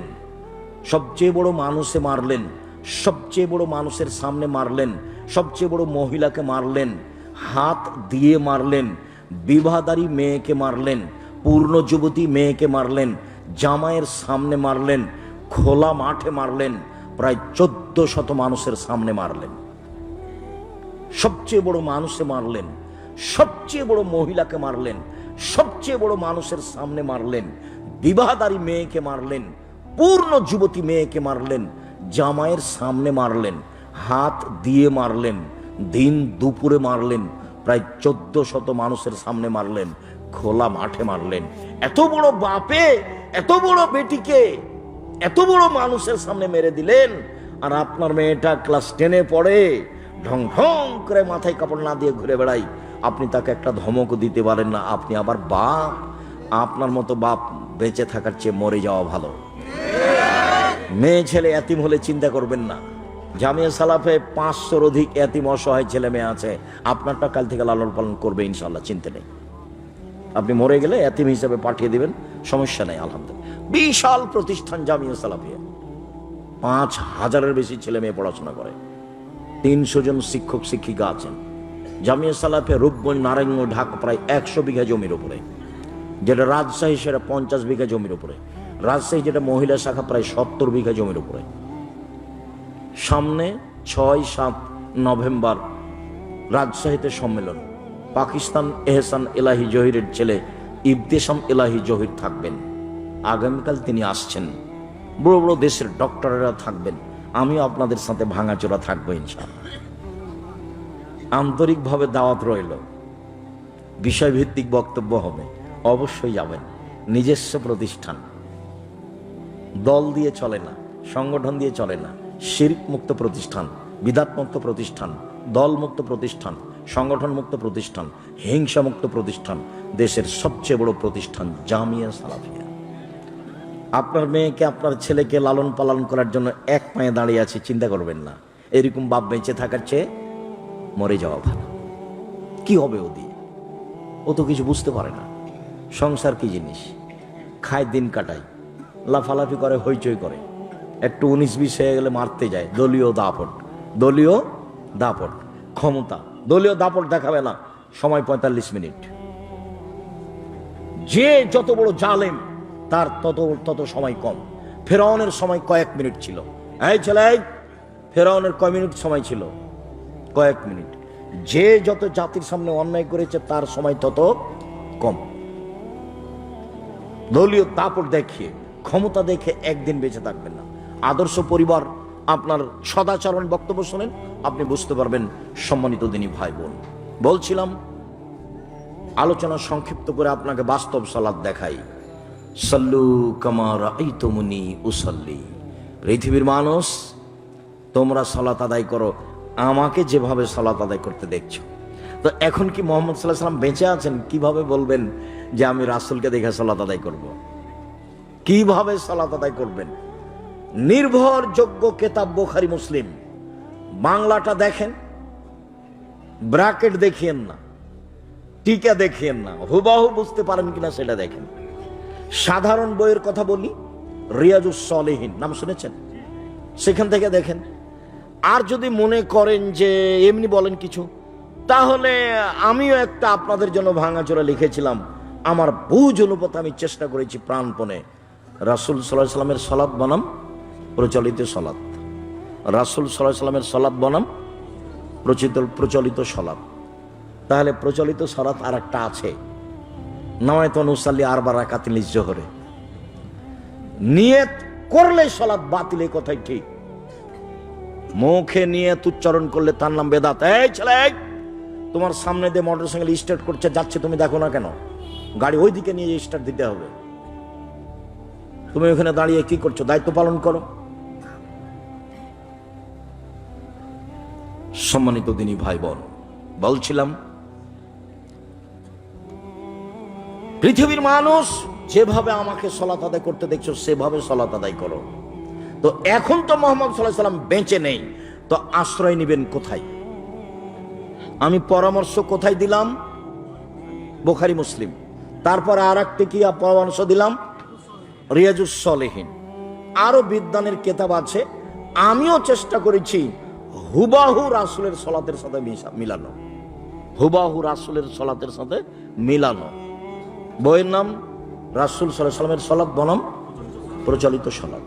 সবচেয়ে বড় মানুষে মারলেন, সবচেয়ে বড় মানুষের সামনে মারলেন, সবচেয়ে বড় মহিলাকে মারলেন, হাত দিয়ে মারলেন, বিবাহদারী মেয়েকে মারলেন, পূর্ণ যুবতী মেয়েকে মারলেন, জামাইয়ের সামনে মারলেন, খোলা মাঠে মারলেন, প্রায় 1400 মানুষের সামনে মারলেন। সবচেয়ে বড় মানুষে মারলেন, সবচেয়ে বড় মহিলাকে মারলেন, সবচেয়ে বড় মানুষের সামনে মারলেন, বিবাহদারী মেয়েকে মারলেন, পূর্ণ যুবতী মেয়েকে মারলেন, জামাইয়ের সামনে মারলেন, হাত দিয়ে মারলেন, দিন দুপুরে মারলেন, প্রায় 1400 মানুষের সামনে মারলেন, খোলা মাঠে মারলেন। এত বড় বাপে এত বড় বেটিকে এত বড় মানুষের সামনে মেরে দিলেন, আর আপনার মেয়েটা ক্লাস 10-এ পড়ে, ঢং ঢং করে মাথায় কাপড় না দিয়ে ঘুরে বেড়াই, আপনি তাকে একটা ধমক দিতে পারেন না। আপনি আবার বাপ, আপনার মতো বাপ বেঁচে থাকার চেয়ে মরে যাওয়া ভালো। মেয়ে ছেলে এতিম হলে চিন্তা করবেন না। জামিয়া সালাফে 500-র অধিক এতিম অসহায় ছেলে মেয়ে আছে, আপনারটা কাল থেকে লালন পালন করবে ইনশাল্লাহ, চিন্তা নেই। আপনি মরে গেলে এতিম হিসাবে পাঠিয়ে দিবেন, সমস্যা নেই। আলহামদুলিল্লাহ, বিশাল প্রতিষ্ঠান জামিয়া সালাফিয়া, 5000-এর বেশি ছেলে মেয়ে পড়াশোনা করে, 300 জন শিক্ষক শিক্ষিকা আছেন। জামিয়া সালাফে রূপগঞ্জ, নারায়ণগঞ্জ, ঢাকা প্রায় 100 বিঘা জমির উপরে, যেটা রাজশাহী সেটা 50 বিঘা জমির উপরে, রাজশাহী যেটা মহিলা শাখা প্রায় 70 বিঘা জমির উপরে। সামনে 6-7 নভেম্বর রাজশাহীতে সম্মেলন, পাকিস্তান এহসান এলাহি জহিরের ছেলে ইবতেসাম এলাহি জহির থাকবেন। আগামীকাল তিনি আসছেন। বড় বড় দেশের ডক্টরেরা থাকবেন, আমিও আপনাদের সাথে ভাঙাচোরা থাকবো ইনশাআল্লাহ। আন্তরিকভাবে দাওয়াত রইল, বিষয়ভিত্তিক বক্তব্য হবে, অবশ্যই যাবেন। নিজস্ব প্রতিষ্ঠান, দল দিয়ে চলে না, সংগঠন দিয়ে চলে না, শিরক মুক্ত প্রতিষ্ঠান, বিদাত মুক্ত প্রতিষ্ঠান, দল মুক্ত প্রতিষ্ঠান, সংগঠন মুক্ত প্রতিষ্ঠান, হিংসা মুক্ত প্রতিষ্ঠান, দেশের সবচেয়ে বড় প্রতিষ্ঠান জামিয়া সালাফিয়া। আপনার মেয়েকে, আপনার ছেলেকে লালন পালন করার জন্য এক পায়ে দাঁড়িয়ে আছে, চিন্তা করবেন না। এরকম বাপ বেঁচে থাকার চেয়ে মরে যাওয়া ভালো। কি হবে ও দিয়ে? ও তো কিছু বুঝতে পারে না সংসার কি জিনিস। খায়, দিন কাটায়, লাফালাফি করে, হইচই করে, একটু 19-20 হয়ে গেলে মারতে যায়। দলীয় দাপট, দলীয় দাপট, ক্ষমতা, দলীয় দাপট দেখাবে না, সময় 45 মিনিট। যে যত বড় জালেম তার তত সময় কম। ফেরাউনের সময় কয়েক মিনিট ছিল। এই ছেলে, ফেরাউনের কয় মিনিট সময় ছিল? কয়েক মিনিট। যে যত জাতির সামনে অন্যায় করেছে তার সময় তত কম। দলীয় দাপট দেখিয়ে, ক্ষমতা দেখে একদিন বেঁচে থাকবেন না। আদর্শ পরিবার, আপনার সদাচরণ বক্তব্য শোনেন, আপনি বুঝতে পারবেন। সম্মানিত দিনী ভাই বোন, বলছিলাম আলোচনা সংক্ষিপ্ত করে আপনাকে বাস্তব সালাত দেখাই। সাল্লু কামা রাআইতুমুনি উসাল্লি। পৃথিবীর মানুষ, তোমরা সালাত আদায় করো আমাকে যেভাবে সালাত আদায় করতে দেখছো। তো এখন কি মুহাম্মদ সাল্লাল্লাহু আলাইহি ওয়াসাল্লাম বেঁচে আছেন? কিভাবে বলবেন যে আমি রাসূলকে দেখে সালাত আদায় করব? কিভাবে সালাত আদায় করবেন? নির্ভরযোগ্য কিতাব বুখারী মুসলিম, বাংলাটা দেখেন, ব্র্যাকেট দেখিয়েন না, টিকা দেখিয়েন না, হুবাহু বুঝতে পারেন কিনা সেটা দেখেন। সাধারণ বইয়ের কথা বলি, রিয়াজুস সলিহিন নাম শুনেছেন? সেখান থেকে দেখেন। আর যদি মনে করেন যে এমনি বলেন কিছু, তাহলে আমিও একটা আপনাদের জন্য ভাঙাচোরা লিখেছিলাম। আমার বুঝ অনুপাতে আমি চেষ্টা করেছি প্রাণপণে। রাসূল সাল্লাল্লাহু আলাইহি ওয়াসাল্লামের সালাত বনাম প্রচলিত সালাত, রাসূল সাল্লাল্লাহু আলাইহি ওয়াসাল্লামের সালাত বনাম প্রচলিত সালাত। তাহলে প্রচলিত সালাত আর একটা আছে, নাওয়াইতু নুসাল্লি আরবা রাকাতিন লিজ-জোহরে। নিয়ত করলে সালাত বাতিল, এই কথাই ঠিক। মুখে নিয়ত উচ্চারণ করলে তার নাম বেদাত। এই ছেলে, তোমার সামনে দিয়ে মোটরসাইকেল স্টার্ট করছে, যাচ্ছে, তুমি দেখো না কেন? গাড়ি ওইদিকে নিয়ে স্টার্ট দিতে হবে। তুমি ওখানে দাঁড়িয়ে কি করছো? দায়িত্ব পালন করো। সম্মানিত দিনী ভাই বোন, বলছিলাম পৃথিবীর মানুষ যেভাবে আমাকে সালাত আদায় করতে দেখছো সেভাবে সালাত আদায় করো। তো এখন তো মুহাম্মদ সাল্লাল্লাহু আলাইহি ওয়াসাল্লাম বেঁচে নেই, তো আশ্রয় নেবেন কোথায়? আমি পরামর্শ কোথায় দিলাম? বুখারী মুসলিম। তারপর আর একটি কি পরামর্শ দিলাম? রিয়াজুস সলিহিন। আরো বিদ্যানের কিতাব আছে, আমিও চেষ্টা করেছি হুবাহু রাসূলের সালাতের সাথে মিলানো, হুবাহু রাসূলের সালাতের সাথে মিলানো। বইয়ের নাম রাসূল সাল্লাল্লাহু আলাইহি ওয়াসাল্লামের সালাত বনাম প্রচলিত সালাত।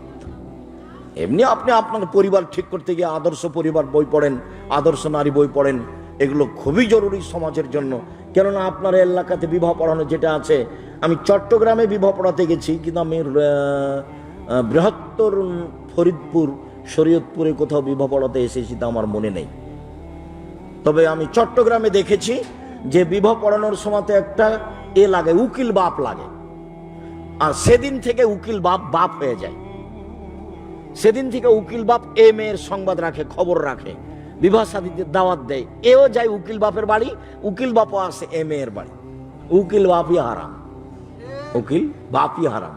এমনি আপনি আপনার পরিবার ঠিক করতে গিয়ে আদর্শ পরিবার বই পড়েন, আদর্শ নারী বই পড়েন, এগুলো খুবই জরুরি সমাজের জন্য। কেননা আপনার এলাকাতে বিবাহ পড়ানো যেটা আছে, আমি চট্টগ্রামে বিবাহ পড়াতে গেছি, কিন্তু আমি বৃহত্তর ফরিদপুর শরীয়তপুরে কোথাও বিবাহ পড়াতে এসেছি তা আমার মনে নেই। তবে আমি চট্টগ্রামে দেখেছি যে বিবাহ পড়ানোর সময়তে একটা লাগে, উকিল বাপ লাগে, আর সেদিন থেকে উকিল বাপ বাপ হয়ে যায়। সেদিন থেকে উকিল বাপ এ মেয়ের সংবাদ রাখে, খবর রাখে, বিবাহ শাদীতে দাওয়াত দেয়, এও যায় উকিল বাপের বাড়ি, উকিল বাপও আসে এ মেয়ের বাড়ি। উকিল বাপই হারাম, উকিল বাপই হারাম।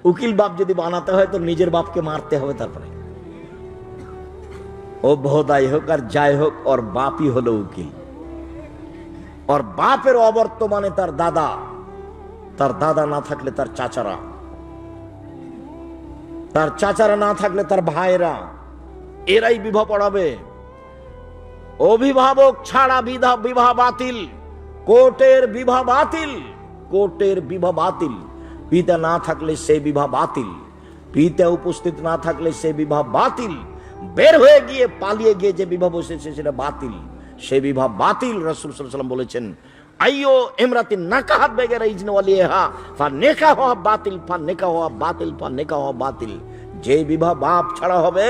উকিল বাপ যদি বানাতে হয় তো নিজের বাপকে মারতে হবে, তারপরে ও ভোদাই হোক আর যাই হোক, ওর বাপই হলো উকিল। ওর বাপের অবর্তমানে তার দাদা, তার দাদা না থাকলে তার চাচারা, তার চাচারা না থাকলে তার ভাইরা, এরাই বিবাহ পড়াবে। অভিভাবক ছাড়া বিবাহ বাতিল, কোর্টের বিবাহ বাতিল, কোর্টের বিবাহ বাতিল। পিতা না থাকলে সে বিবাহ বাতিল, পিতা উপস্থিত না থাকলে সে বিবাহ বাতিল। বের হয়ে গিয়ে পালিয়ে গিয়ে যে বিবাহ বসেছে সেটা বাতিল, সে বিবাহ বাতিল। রাসূল সাল্লাল্লাহু আলাইহি ওয়াসাল্লাম বলেছেন, আইয়ো ইমরাতিন নাকাহাত বেগারা ইজনি ওয়ালিহা ফানিকাহু বাতিল, ফানিকাহু বাতিল, ফানিকাহু বাতিল। যে বিবাহ বাপ ছাড়া হবে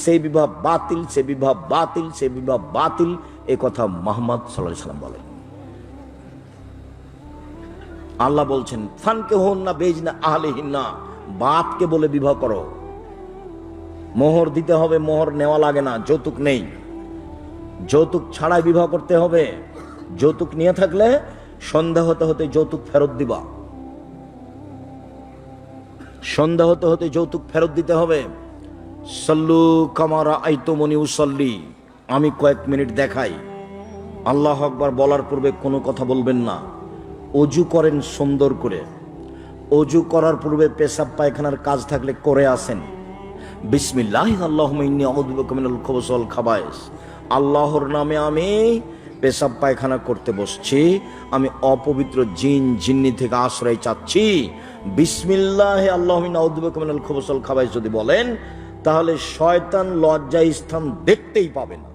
সেই বিবাহ বাতিল, সে বিবাহ বাতিল, সে বিবাহ বাতিল। এই কথা মুহাম্মদ সাল্লাল্লাহু আলাইহি ওয়াসাল্লাম বলেন। আল্লাহ বলছেন ফানকিহুন্না বিইজনি আহলিহিন্না, বাপকে বলে বিবাহ করো। মোহর দিতে হবে, মোহর নেওয়া লাগে না, যৌতুক নেই, যৌতুক ছাড়াই বিবাহ করতে হবে। যৌতুক নিয়ে থাকলে সন্ধ্যা হতে হতে যৌতুক ফেরত দিবা, সন্ধ্যা হতে হতে যৌতুক ফেরত দিতে হবে। সাল্লু কামা রাআইতুমুনি উসাল্লি, আমি কয়েক মিনিট দেখাই। আল্লাহু আকবার বলার পূর্বে কোনো কথা বলবেন না। অজু করেন সুন্দর করে, অজু করার পূর্বে পেশাব পায়খানার কাজ থাকলে করে আসেন। বিসমিল্লাহি আল্লাহুম্মা ইন্নী আউযু বিকা মিনাল খুবুসি ওয়াল খাবায়েস, আল্লাহর নামে আমি পেশাব পায়খানা করতে বসছি, আমি অপবিত্র জিন জিন্নি থেকে আশ্রয় চাচ্ছি। বিসমিল্লাহি আল্লাহুম্মা ইন্নী আউযু বিকা মিনাল খুবুসি ওয়াল খাবায়েস যদি বলেন, তাহলে শয়তান লজ্জা স্থান দেখতেই পাবে না।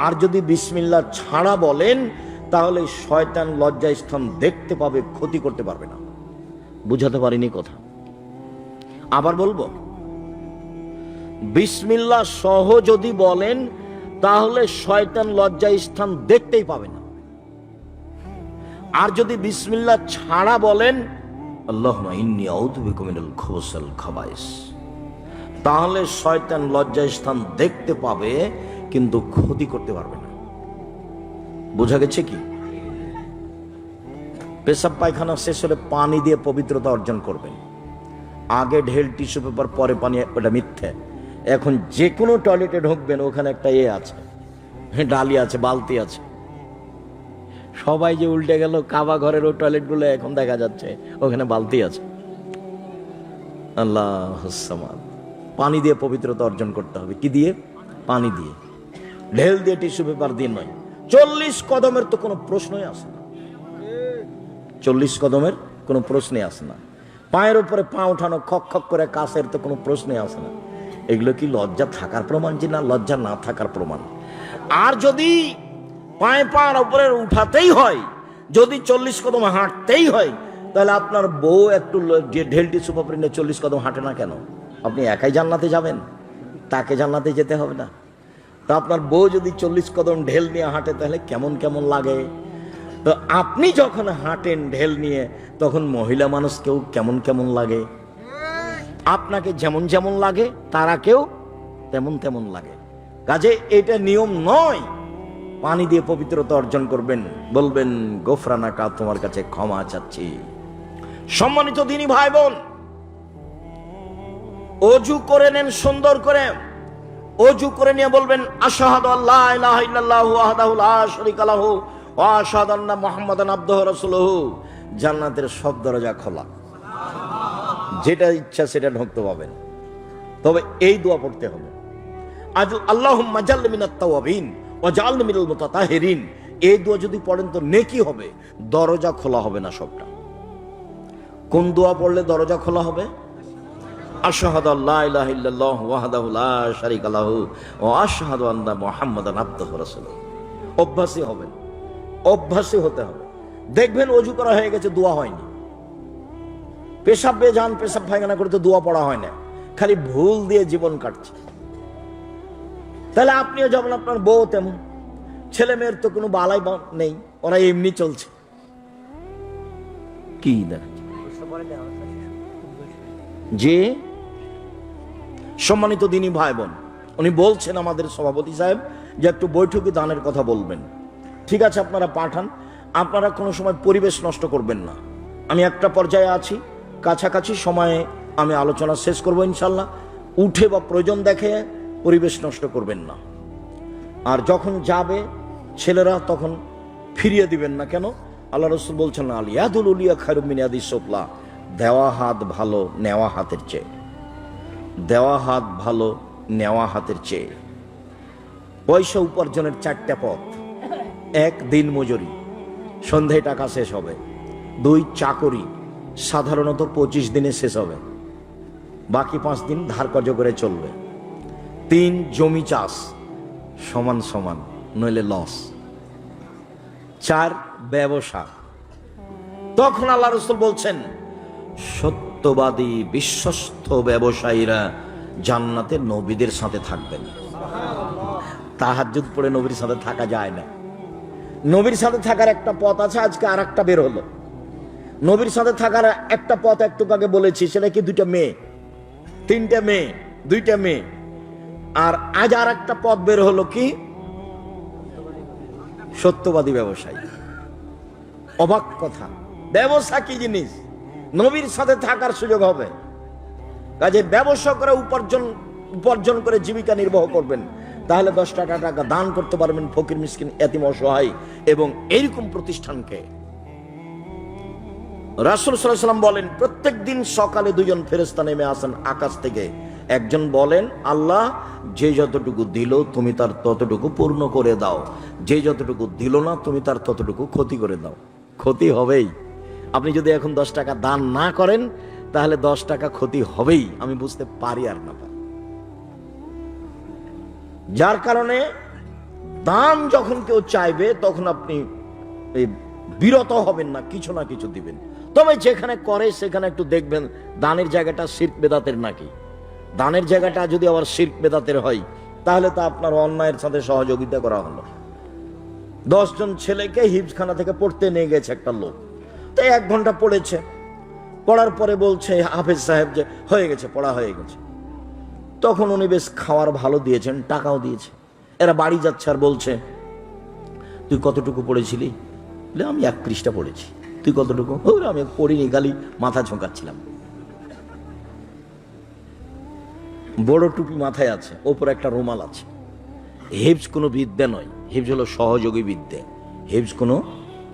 আর যদি বিসমিল্লাহ ছাড়া বলেন, তাহলে শয়তান লজ্জা স্থান দেখতে পাবে, ক্ষতি করতে পারবে না। বুঝাতে পারিনি কথা? আবার বলবো, বিসমিল্লাহ সহ যদি বলেন তাহলে শয়তান লজ্জা স্থান দেখতেই পাবে না। আর যদি বিসমিল্লাহ ছাড়া বলেন আল্লাহুম্মা ইন্নী আউযু বিকা মিনাল খুবুসি ওয়াল খাবায়েস, তাহলে শয়তান লজ্জা স্থান দেখতে পাবে কিন্তু ক্ষতি করতে পারবে না। বোঝা গেছে কি? পেশাব পায়খানা শেষ হলে পানি দিয়ে পবিত্রতা অর্জন করবেন। আগে ঢেল টিস্যু পেপার, পরে পানি, ওটা মিথ্যে। এখন যে কোনো টয়লেটে ঢুকবেন, ওখানে একটা আছে, ডালি আছে, বালতি আছে। সবাই যে উল্টে গেল, কাবা ঘরের ওই টয়লেটগুলো এখন দেখা যাচ্ছে ওখানে বালতি আছে। আল্লাহুস সামাদ। পানি দিয়ে পবিত্রতা অর্জন করতে হবে। কি দিয়ে? পানি দিয়ে, ঢেল দিয়ে, টিস্যু পেপার দিয়ে নয়। 40 কদমের তো কোনো প্রশ্নই আসে না, 40 কদমের কোনো প্রশ্নই আসে না। পায়ের উপরে পা উঠানো, খক খক করে কাছের তো কোনো প্রশ্নই আসে না। এগুলো কি লজ্জা থাকার প্রমাণ যে না লজ্জা না থাকার প্রমাণ? আর যদি পায়ে পার উপরে উঠাতেই হয়, যদি 40 কদম হাঁটতেই হয়, তাহলে আপনার বউ একটু ঢেল টিস্যু পেপার নিয়ে 40 কদম হাঁটে না কেন? আপনি একাই জান্নাতে যাবেন, তাকে জান্নাতে যেতে হবে না? তা আপনার বউ যদি 40 কদম ঢেল নিয়ে হাঁটে, তাহলে কেমন কেমন লাগে? তো আপনি যখন হাঁটেন ঢেল নিয়ে, তখন মহিলা মানুষকেও কেমন কেমন লাগে? আপনাকে যেমন যেমন লাগে তারাকেও তেমন তেমন লাগে। কাজে এটা নিয়ম নয়। পানি দিয়ে পবিত্রতা অর্জন করবেন, বলবেন গোফরানাকা, তোমার কাছে ক্ষমা চাচ্ছি। সম্মানিত দিনী ভাই বোন, অজু করে নেন সুন্দর করে। অজু করে নিয়ে বলবেন আশহাদু আল্লা ইলাহা ইল্লাল্লাহু ওয়াহদাহু লা শারীকা লাহু ওয়া আশহাদু আন্না মুহাম্মাদান আবদুহু ওয়া রাসূলুহু। জান্নাতের সব দরজা খোলা, যেটা ইচ্ছা সেটা ঢুকতে পাবেন। তবে এই দোয়া পড়তে হবে, আল্লাহুম্মা জাল্লি মিনাত তাওয়াবিন ওয়া জাআলনি মিনাল মুতাতাহিরিন। এই দোয়া যদি পড়েন তো নেকি হবে, দরজা খোলা হবে না সবটা। কোন দোয়া পড়লে দরজা খোলা হবে? আশহাদু আল্লা ইলাহা ইল্লাল্লাহ ওয়াহদাহু লা শারীকা লাহু ওয়া আশহাদু আন্না মুহাম্মাদান আবদুহু ওয়া রাসূলুহু। অভ্যাসী হবেন, অভ্যাসী হতে হবে। দেখবেন অজু করা হয়ে গেছে, দোয়া হয়নি। পেশাব বেজান পেশাব পায়খানা করতে দোয়া পড়া হয় না, খালি ভুল দিয়ে জীবন কাটছে। তাহলে আপনিও যেমন, আপনার বউ তেমন, ছেলে মেয়ের তো কোনো বালাই নেই, ওরা এমনি চলছে। কি যে সম্মানিত দিনী ভাই বোন, উনি বলছেন আমাদের সভাপতি সাহেব যে একটু বৈঠকে দানের কথা বলবেন। ঠিক আছে, আপনারা পাঠান। আপনারা কোনো সময় পরিবেশ নষ্ট করবেন না। আমি একটা পর্যায়ে আছি, কাছাকাছি সময়ে আমি আলোচনা শেষ করব ইনশাল্লাহ। উঠে বা প্রয়োজন দেখে পরিবেশ নষ্ট করবেন না। আর যখন যাবে ছেলেরা তখন ফিরিয়ে দিবেন না। কেন? আল্লাহ রাসূল বলছেন আল ইয়াদুল উলিয়া খায়রুম মিন ইয়াদিস সুফলা, দেওয়া হাত ভালো নেওয়া হাতের চেয়ে, দেওয়া হাত ভালো নেওয়া হাতের চেয়ে। পয়সা উপার্জনের চারটা পথ: এক, দিন মজুরি, সন্ধ্যায় টাকা শেষ হবে। দুই, চাকরি, সাধারণত 25 দিনে শেষ হবে, বাকি 5 দিন ধার কর্জ করে চলবে। তিন, জমি চাষ, সমান সমান নইলে লস। চার, ব্যবসা। তখন আল্লাহ রাসূল বলছেন সত্যবাদী বিশ্বস্ত ব্যবসায়ীরা জান্নাতে নবীদের সাথে থাকবেন। তাহাজ্জুদ পড়ে নবীর সাথে থাকা যায় না। নবীর সাথে থাকার একটা পথ আছে, আজকে আর একটা বের হলো। নবীর সাথে থাকার একটা পথ একটু আগে বলেছি, সেটা কি 2টা মেয়ে, 3টা মেয়ে, 2টা মেয়ে। আর আজ আর একটা পথ বের হলো, কি? সত্যবাদী ব্যবসায়ী। অবাক কথা, ব্যবসা কি জিনিস? নবীর সাথে থাকার সুযোগ হবে। কাজে ব্যবসা করে উপার্জন করে জীবিকা নির্বাহ করবেন, তাহলে 10 টাকা দান করতে পারবেন ফকির মিসকিন এতিম অসহায় এবং এইরকম প্রতিষ্ঠানকে। রাসূল সাল্লাল্লাহু আলাইহি ওয়াসাল্লাম বলেন প্রত্যেক দিন সকালে 2জন ফেরেশতা নেমে আসেন আকাশ থেকে। একজন বলেন আল্লাহ যে যতটুকু দিল তুমি তার ততটুকু পূর্ণ করে দাও, যে যতটুকু দিল না তুমি তার ততটুকু ক্ষতি করে দাও। ক্ষতি হবেই। আপনি যদি এখন 10 টাকা দান না করেন তাহলে 10 টাকা ক্ষতি হবেই, আমি বুঝতে পারি আর না পারি। যার কারণে দান যখন কেউ চাইবে তখন আপনি বিরত হবেন না, কিছু না কিছু দিবেন। তবে যেখানে করে সেখানে একটু দেখবেন দানের জায়গাটা শিরক বেদাতের নাকি। দানের জায়গাটা যদি আবার শিরক বেদাতের হয় তাহলে তো আপনার অন্যায়ের সাথে সহযোগিতা করা হলো। 10 জন ছেলেকে হিফজখানা থেকে পড়তে নিয়ে গেছে একটা লোক, তাই 1 ঘন্টা পড়েছে। পড়ার পরে বলছে হাফেজ সাহেব যে হয়ে গেছে, পড়া হয়ে গেছে। তখন উনি বেশ খাওয়ার ভালো দিয়েছেন, টাকাও দিয়েছে। এরা বাড়ি যাচ্ছে আর বলছে তুই কতটুকু পড়েছিলি? আমি 1 পৃষ্ঠা পড়েছি। তুই কতটুকু? আমি পড়িনি, গালি মাথা ঝোঁকাচ্ছিলাম। বড় টুপি মাথায় আছে, ওপর একটা রুমাল আছে। হিফজ কোনো বিদ্যা নয়, হিফজ হলো সহযোগী বিদ্যা, হিফজ কোনো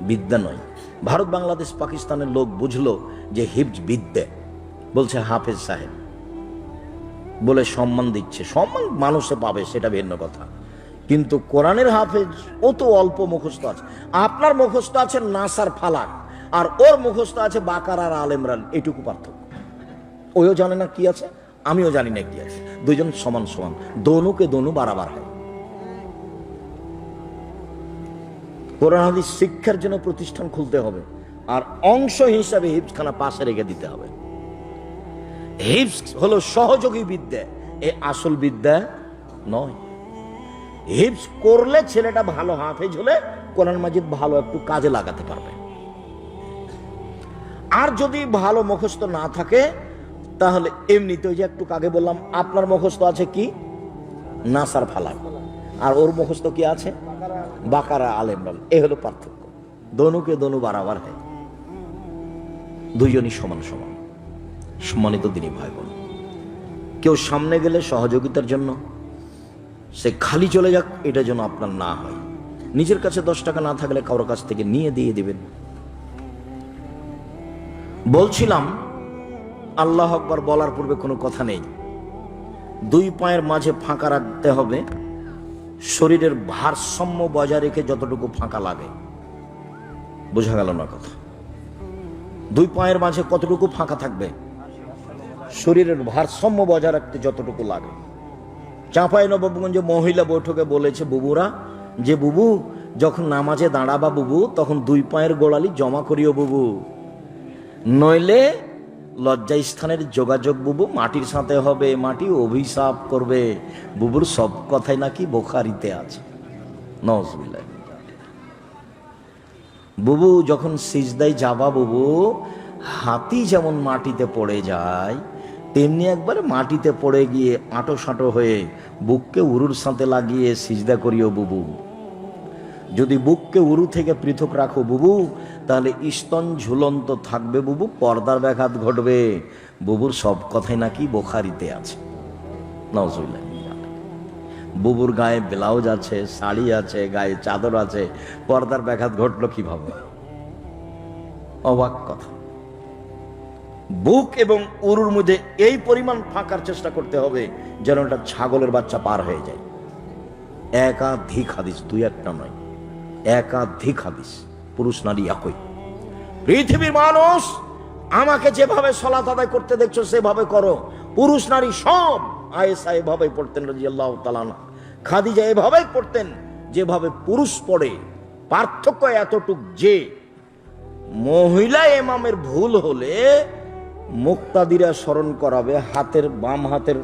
বিদ্যা নয়। ভারত বাংলাদেশ পাকিস্তানের লোক বুঝলো যে হিফজ বিদ্যা, বলছে হাফেজ সাহেব বলে সম্মান দিচ্ছে। সম্মান মানুষে পাবে সেটা ভিন্ন কথা, কিন্তু কোরআনের হাফেজ ও তো অল্প মুখস্থ আছে। আপনার মুখস্থ আছে নাসার ফালাক, আর ওর মুখস্থ আছে বাকারা আর আল ইমরান, এইটুকু পার্থক্য। ওইও জানে না কি আছে, আমিও জানি না কি আছে। 2জন সমান সমান, দোনোকে দোনো বারাবার হয়। কোরআন হাদিস শিক্ষার জন্য প্রতিষ্ঠান খুলতে হবে, আর অংশ হিসাবে হিফজখানা পাশে রেখে দিতে হবে। হিফজ হলো সহযোগী বিদ্যা, এ আসল বিদ্যা নয়। হিফজ করলে ছেলেটা ভালো হাফেজ হলে কোরআন মাজিদ ভালো একটু কাজে লাগাতে পারবে। আর যদি ভালো মুখস্থ না থাকে তাহলে এমনিতে ওই যে একটু আগে বললাম, আপনার মুখস্থ আছে কি নাসার ফালাক, আর ওর মুখস্থ কি আছে বাকারা আল ইমরান। এ হলো পার্থক্য। দোনোকে দোনো বারাবার হয়, 2জনই সমান সমান। সম্মানিত দিনী ভাই বোন, কেউ সামনে গেলে সহযোগিতার জন্য সে খালি চলে যাক, এটা যেন আপনার না হয়। নিজের কাছে 10 টাকা না থাকলে কারোর কাছ থেকে নিয়ে দিয়ে দিবেন। বলছিলাম আল্লাহু আকবার বলার পূর্বে কোনো কথা নেই, 2 পায়ের মাঝে ফাঁকা রাখতে হবে, শরীরের ভারসাম্য বজায় রেখে যতটুকু ফাঁকা লাগে। বোঝা গেল না কথা? 2 পায়ের মাঝে কতটুকু ফাঁকা থাকবে? শরীরের ভারসাম্য বজায় রাখতে যতটুকু লাগে। চাঁপাইনবাবগঞ্জে মহিলা বৈঠকে বলেছে বুবুরা যে বুবু যখন নামাজে দাঁড়াবা বুবু তখন 2 পায়ের গোড়ালি জমা করিও বুবু, নইলে লজ্জা স্থানের যোগাযোগ বুবু মাটির সাথে হবে, মাটি অভিশাপ করবে। বুবুর সব কথাই নাকি বুখারীতে আছে। নাউজুবিল্লাহ। বুবু যখন সিজদায় যাবা বুবু, হাতি যেমন মাটিতে পড়ে যায় তেমনি একবারে মাটিতে পড়ে গিয়ে আঁটো সাঁটো হয়ে বুককে উরুর সাথে লাগিয়ে সিজদা করিও বুবু। যদি বুককে উরু থেকে পৃথক রাখো বুবু তাহলে স্তন ঝুলন্ত থাকবে বুবু, পর্দার ব্যাঘাত ঘটবে। বুবুর সব কথাই নাকি বুখারীতে আছে। নাউজুবিল্লাহ। বুবুর গায়ে ব্লাউজ আছে, শাড়ি আছে, গায়ে চাদর আছে, পর্দার ব্যাঘাত ঘটলো কিভাবে? অবাক কথা। বুক এবং উরুর মধ্যে এই পরিমাণ ফাঁকার চেষ্টা করতে হবে যেন একটা ছাগলের বাচ্চা পার হয়ে যায়। একাধিক হাদিস, 2-1টা নয়, একাধিক হাদিস। পুরুষ নারী একই। পৃথিবীর মানুষ আমাকে যেভাবে সালাত আদায় করতে দেখছো সেভাবে করো। পুরুষ নারী সব আয়েশা এভাবেই পড়তেন রাদিয়াল্লাহু তাআলা আনহা, খাদিজা এভাবেই পড়তেন যেভাবে পুরুষ পড়ে। পার্থক্য এতটুক যে মহিলা ইমামের ভুল হলে মুক্তাদিরা স্মরণ করাবে হাতের বাম হাতের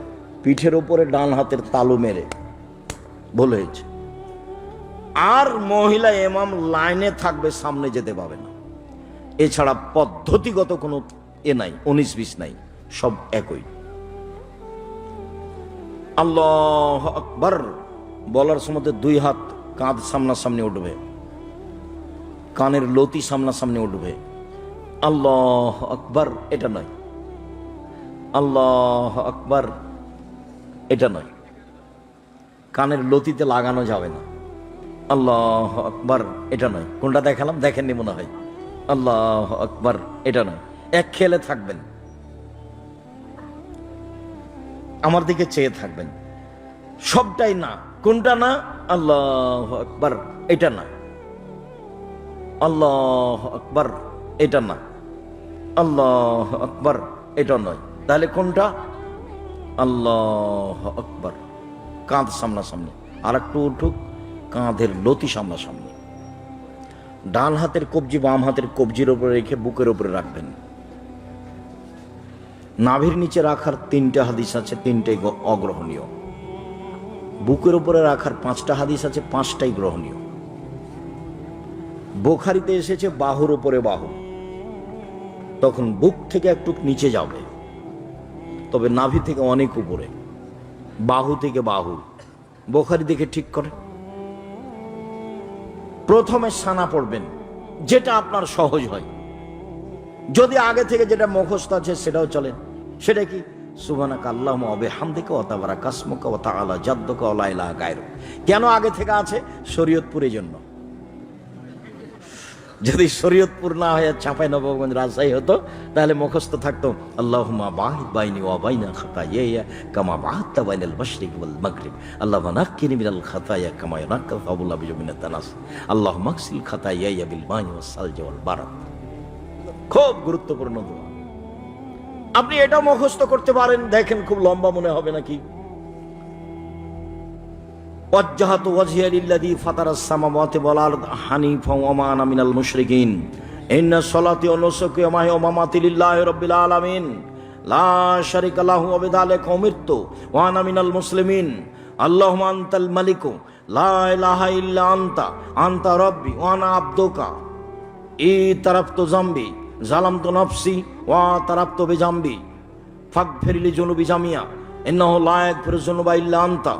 পিঠের উপরে ডান হাতের তালু মেরে ভুল হয়েছে, আর মহিলা ইমাম লাইনে থাকবে, সামনে যেতে পাবে না। এছাড়া পদ্ধতিগত কোনো নাই, 19-20 নাই, সব একই। আল্লাহু আকবার বলার সময় 2 হাত কাঁধ সামনাসামনি উঠবে, কানের লতি সামনাসামনি উঠবে। আল্লাহু আকবার এটা নয়, আল্লাহু আকবার এটা নয়, কানের লতিতে লাগানো যাবে না। আল্লাহু আকবার এটা নয়। কোনটা দেখালাম? দেখেননি মনে হয়। আল্লাহু আকবার এটা নয়। এক খেলে থাকবেন, আমার দিকে চেয়ে থাকবেন, সবটাই না। কোনটা না? আল্লাহু আকবার এটা না, আল্লাহু আকবার এটা না, আল্লাহু আকবার এটা নয়। তাহলে কোনটা? আল্লাহু আকবার। কাঁধ সামনাসামনি, আর একটু উঠুক, কাঁধের লতি সামনাসামনি। ডান হাতের কবজি বাম হাতের কবজির উপরে রেখে বুকের উপরে রাখবেন। নাভির নিচে রাখার 3টে হাদিস আছে, 3টাই অগ্রহণীয়। বুকের উপরে রাখার 5টা হাদিস আছে, 5টাই গ্রহণীয়। বুখারীতে এসেছে বাহুর উপরে বাহু, তখন বুক থেকে একটু নিচে যাবে, তবে নাভি থেকে অনেক উপরে, বাহু থেকে বাহু। বুখারী দেখে ঠিক করে। প্রথমে সানা পড়বেন, যেটা আপনার সহজ হয়। যদি আগে থেকে যেটা মুখস্থ আছে সেটাও চলে। সেটা কি? সুবহানাকা আল্লাহুম্মা ওয়া বিহামদিকা ওয়া তাবারাকা ইসমুকা ওয়া তাআলা জাদ্দুকা ওয়া লা ইলাহা গায়রুক। কেন আগে থেকে আছে? শরীয়তপুরের জন্য। যদি শরীয়তপুর না হয়ে চাঁপাইনবাবগঞ্জ রাজশাহী হতো তাহলে মুখস্থ থাকতো আল্লাহুম্মা বা'ইদ বাইনি ওয়া বাইনা খাতায়ায়া কামা বা'আদতা বাইনাল মাশরিকি ওয়াল মাগরিব আল্লাহুম্মা নাক্কিনি মিনাল খাতায়া কামা ইয়ানাক্কাল সাবুল আবিজু মিনাত তানাস আল্লাহুম্মা আগসিল খাতায়ায়া বিল মা'i ওয়াস সালজি ওয়াল বারাদ। খুব গুরুত্বপূর্ণ দোয়া। আপনি এটা মুখস্থ করতে পারেন, দেখেন খুব লম্বা মনে হবে নাকি। ওয়াজ্জাহাতু ওয়াজহিয়া লিল্লাযী ফাতারাস সামাওয়াতি ওয়াল আরদ হানিফাও ওয়া মা আনা মিনাল মুশরিকিন ইন্না সলাতি ওয়া নুসুকি ওয়া মাহইয়া ওয়া মামাতি লিল্লাহি রাব্বিল আলামিন লা শারীকা লাহু ওয়া বিযালিকা উমিরতু ওয়া আনা মিনাল মুসলিমিন আল্লাহুম্মা আনতাল মালিকু লা ইলাহা ইল্লা আনতা আনতা রাব্বি ওয়া আনা আবদুকা ইতারাফতু যামবি যালামতু নাফসি ওয়া তারাফতু বিজামবি ফাগফির লি যুনুবি জামিয়া ইন্নাহু লা ইয়াগফিরু যুনুবা ইল্লা আনতা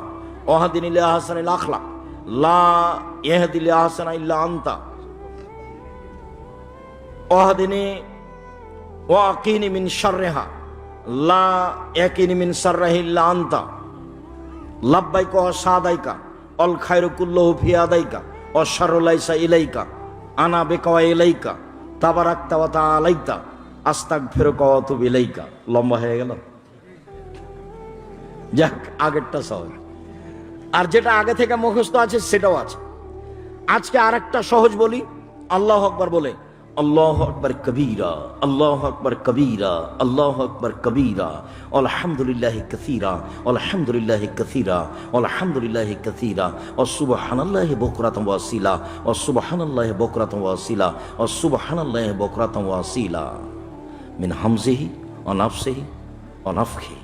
ওয়াহদিনি লি আহসানিল আখলাক লা ইয়াহদি লি আহসানা ইল্লা আনতা ওয়াহদিনি ওয়াকিনি মিন শাররিহা লা ইয়াকিনি মিন শাররিহি ইল্লা আনতা লাব্বাইকা ওয়া সাদাইকা আল খায়রু কুল্লুহু ফি ইয়াদাইকা ওয়া শাররু লাইসা ইলাইকা আনা বিকা ওয়া ইলাইকা তাবারাকতা ওয়া তাআলাইতা আস্তাগফিরুকা ওয়া আতুবু ইলাইকা। লম্বা হয়ে গেল। যাক, আগেরটা সহজ, আর যেটা আগে থেকে মুখস্থ আছে সেটাও আছে। আজকে আরেকটা সহজ বলি। আল্লাহু আকবার বলে আল্লাহু আকবার কবীরা, আল্লাহু আকবার কবীরা, আল্লাহু আকবার কবীরা, আলহামদুলিল্লাহি কাসীরা, আলহামদুলিল্লাহি কাসীরা, আলহামদুলিল্লাহি কাসীরা, ওয়া সুবহানাল্লাহি বুকরাতান ওয়া আসীলা, ওয়া সুবহানাল্লাহি বুকরাতান ওয়া আসীলা, ওয়া সুবহানাল্লাহি বুকরাতান ওয়া আসীলা মিন হামজিহি ওয়া নাফসিহি ওয়া নাফখিহি।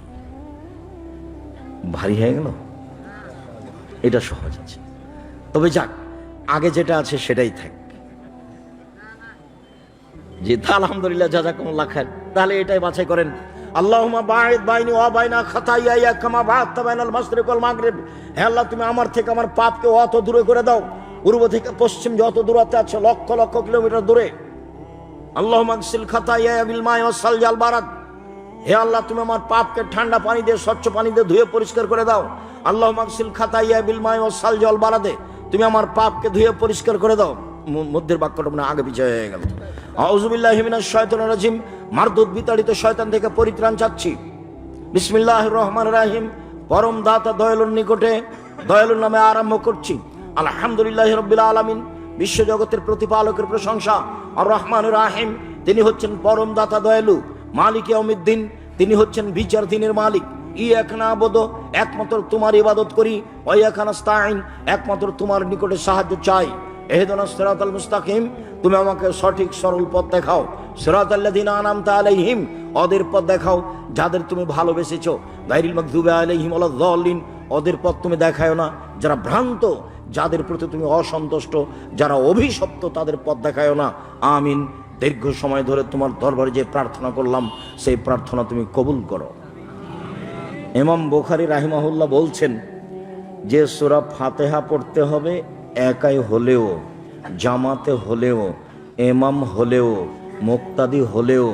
ভারী হয়ে গেল? এটা সহজ আছে। তবে যাক, আগে যেটা আছে সেটাই থাক। জি, আলহামদুলিল্লাহ, জাযাকুমুল্লাহ খায়র। তাহলে এটাই বাছাই করেন, আল্লাহুম্মা বাঈদ বাইনি ওয়া বাইনা খাতায়ায়া কামা বা'আদতা বাইনাল মাশরিক ওয়াল মাগরিব। হে আল্লাহ, তুমি আমার থেকে আমার পাপকে অত দূরে করে দাও, পূর্ব থেকে পশ্চিম যত দূরত্বে আছে, লক্ষ লক্ষ কিলোমিটার দূরে। আল্লাহুম্মা আগসিল খাতায়ায়া বিল মা'i ওয়াস সালজি ওয়াল বারাদ। হে আল্লাহ, তুমি আমার পাপকে ঠান্ডা পানি দিয়ে, স্বচ্ছ পানি দিয়ে ধুয়ে পরিষ্কার করে দাও। আল্লাহুম্মা আগসিল খাতায়ায়া বিল মা'i ওয়াস সালজি ওয়াল বারাদে, তুমি আমার পাপকে ধুয়ে পরিষ্কার করে দাও। মধ্যের বাক্যটা মানে আগে পিছিয়ে হয়ে গেল। আউযু বিল্লাহি মিনাশ শাইতানির রাজিম, মারদুদ বিতাড়িত শয়তান থেকে পরিত্রাণ চাচ্ছি। বিসমিল্লাহির রহমানির রহিম, পরম দাতা দয়ালুর নিকটে দয়ালুর নামে আরম্ভ করছি। আলহামদুলিল্লাহি রাব্বিল আলামিন, বিশ্বজগতের প্রতিপালকের প্রশংসা। আর রহমানুর রাহিম, তিনি হচ্ছেন পরম দাতা দয়ালু। মালিক ইয়াউমিদ্দিন, তিনি হচ্ছেন বিচার দিনের মালিক। ইয়াকা না'বুদু, একমাত্র তোমার ইবাদত করি। ওয়া ইয়াকা নাস্তাঈন, একমাত্র তোমার নিকটে সাহায্য চাই। ইহদিনাস সিরাতাল মুস্তাকিম, তুমি আমাকে সঠিক সরল পথ দেখাও। সিরাতাল্লাযিনা আনআমতা আলাইহিম, ওদের পথ দেখাও যাদের তুমি ভালোবেসেছো। গায়রিল মাগদুবি আলাইহিম ওয়ালাদ দাল্লিন, ওদের পথ তুমি দেখায়ো না যারা ভ্রান্ত, যাদের প্রতি তুমি অসন্তুষ্ট, যারা অভিশপ্ত, তাদের পথ দেখায়ো না। আমিন। দীর্ঘ সময় ধরে তোমার দরবারে যে প্রার্থনা করলাম, সেই প্রার্থনা তুমি কবুল করো। ইমাম বুখারী রাহিমাহুল্লাহ বলছেন যে সূরা ফাতিহা পড়তে হবে একাই হলেও, জামাতে হলেও, ইমাম হলেও, মুক্তাদি হলেও,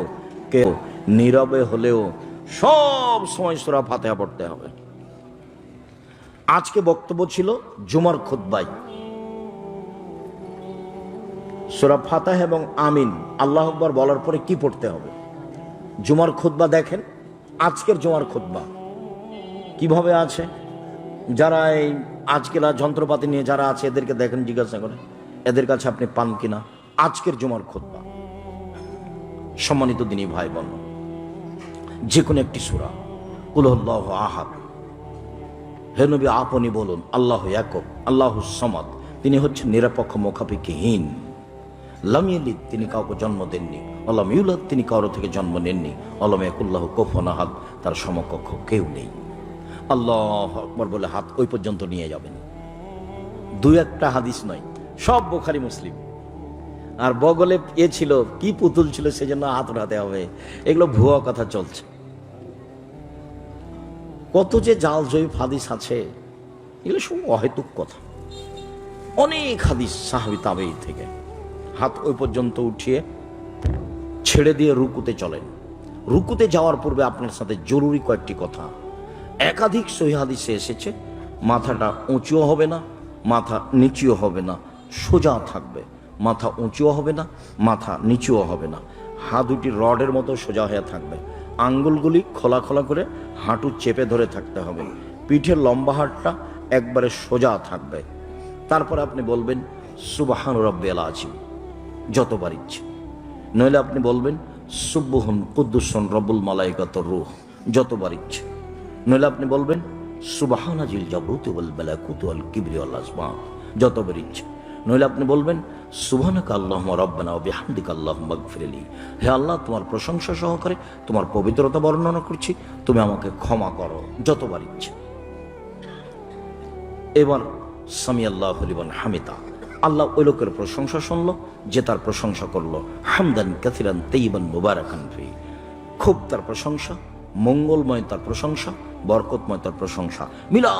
কেউ নীরবে হলেও, সব সময় সূরা ফাতিহা পড়তে হবে। আজকে বক্তব্য ছিল জুমার খুতবায় সূরা ফাতিহা এবং আমিন আল্লাহু আকবার বলার পরে কি পড়তে হবে। জুমার খুতবা দেখেন, আজকের জুমার খুতবা কিভাবে আছে। যারা এই আজকের যন্ত্রপাতি নিয়ে যারা আছে এদেরকে দেখেন, জিজ্ঞাসা করেন এদের কাছে আপনি পান কিনা আজকের জুমার খুতবা। সম্মানিত দিনী ভাই বোন, যে কোনো একটি সূরা, কুল হুয়াল্লাহু আহাদ, হে নবী আপনি বলুন আল্লাহু একক, আল্লাহুস সামাদ, তিনি হচ্ছেন নিরপেক্ষ, মুখাপেক্ষীহীন। লাম ইয়ালিদ, তিনি কাউকে জন্ম দেননি। ওয়ালাম ইউলাদ, তিনি কারো থেকে জন্ম নেননি। ওয়ালাম ইয়াকুল্লাহু কুফুয়ান আহাদ, তার সমকক্ষ কেউ নেই। আল্লাহু আকবার বলে হাত ওই পর্যন্ত নিয়ে যাবেন। দুই একটা হাদিস নয়, সব বুখারী মুসলিম। আর বগলে ছিল কি পুতুল ছিল, সেজন্য হাত উঠাতে হবে, এগুলো ভুয়া কথা চলছে। কত যে জাল জয়ীফ হাদিস আছে, এগুলো সব অহেতুক কথা। অনেক হাদিস সাহাবী তাবেঈ থেকে। হাত ওই পর্যন্ত উঠিয়ে ছেড়ে দিয়ে রুকুতে চলেন। রুকুতে যাওয়ার পূর্বে আপনার সাথে জরুরি কয়েকটি কথা। একাধিক সহিহ হাদিসে এসেছে, মাথাটা উঁচুও হবে না, মাথা নিচুও হবে না, সোজা থাকবে। মাথা উঁচুও হবে না, মাথা নিচুও হবে না। হাত দুটি রডের মতো সোজা হয়ে থাকবে। আঙ্গুলগুলি খোলা খোলা করে হাঁটু চেপে ধরে থাকতে হবে। পিঠের লম্বা হাড়টা একবারে সোজা থাকবে। তারপর আপনি বলবেন সুবহান রাব্বিয়াল আযীম যতবার ইচ্ছে। নইলে আপনি বলবেন সুবহুন কুদ্দুসুন রব্বুল মালাইকাতুর রূহ যতবার ইচ্ছে। নইলে আপনি বলবেন সুবহানাজিল জাবরুতি ওয়াল মালাকুতি ওয়াল কিবরি ওয়াল আজমা যতবার ইচ্ছে। নইলে আপনি বলবেন সুবহানাকা আল্লাহুম্মা রাব্বানা ওয়া বিহামদিকা আল্লাহুম্মা ইগফিরলি, হে আল্লাহ, তোমার প্রশংসা সহকারে তোমার পবিত্রতা বর্ণনা করছি, তুমি আমাকে ক্ষমা করো যতবার ইচ্ছে। এবার সামি আল্লাহু লিমান হামিদা, আল্লাহ ওই লোকের প্রশংসা শুনলো যে তার প্রশংসা করলো। হামদান কাসিরান তাইয়িবান মুবারাকান ফি, খুব তার প্রশংসা, মঙ্গলময় তার প্রশংসা, বরকতময় তার প্রশংসা। মিলা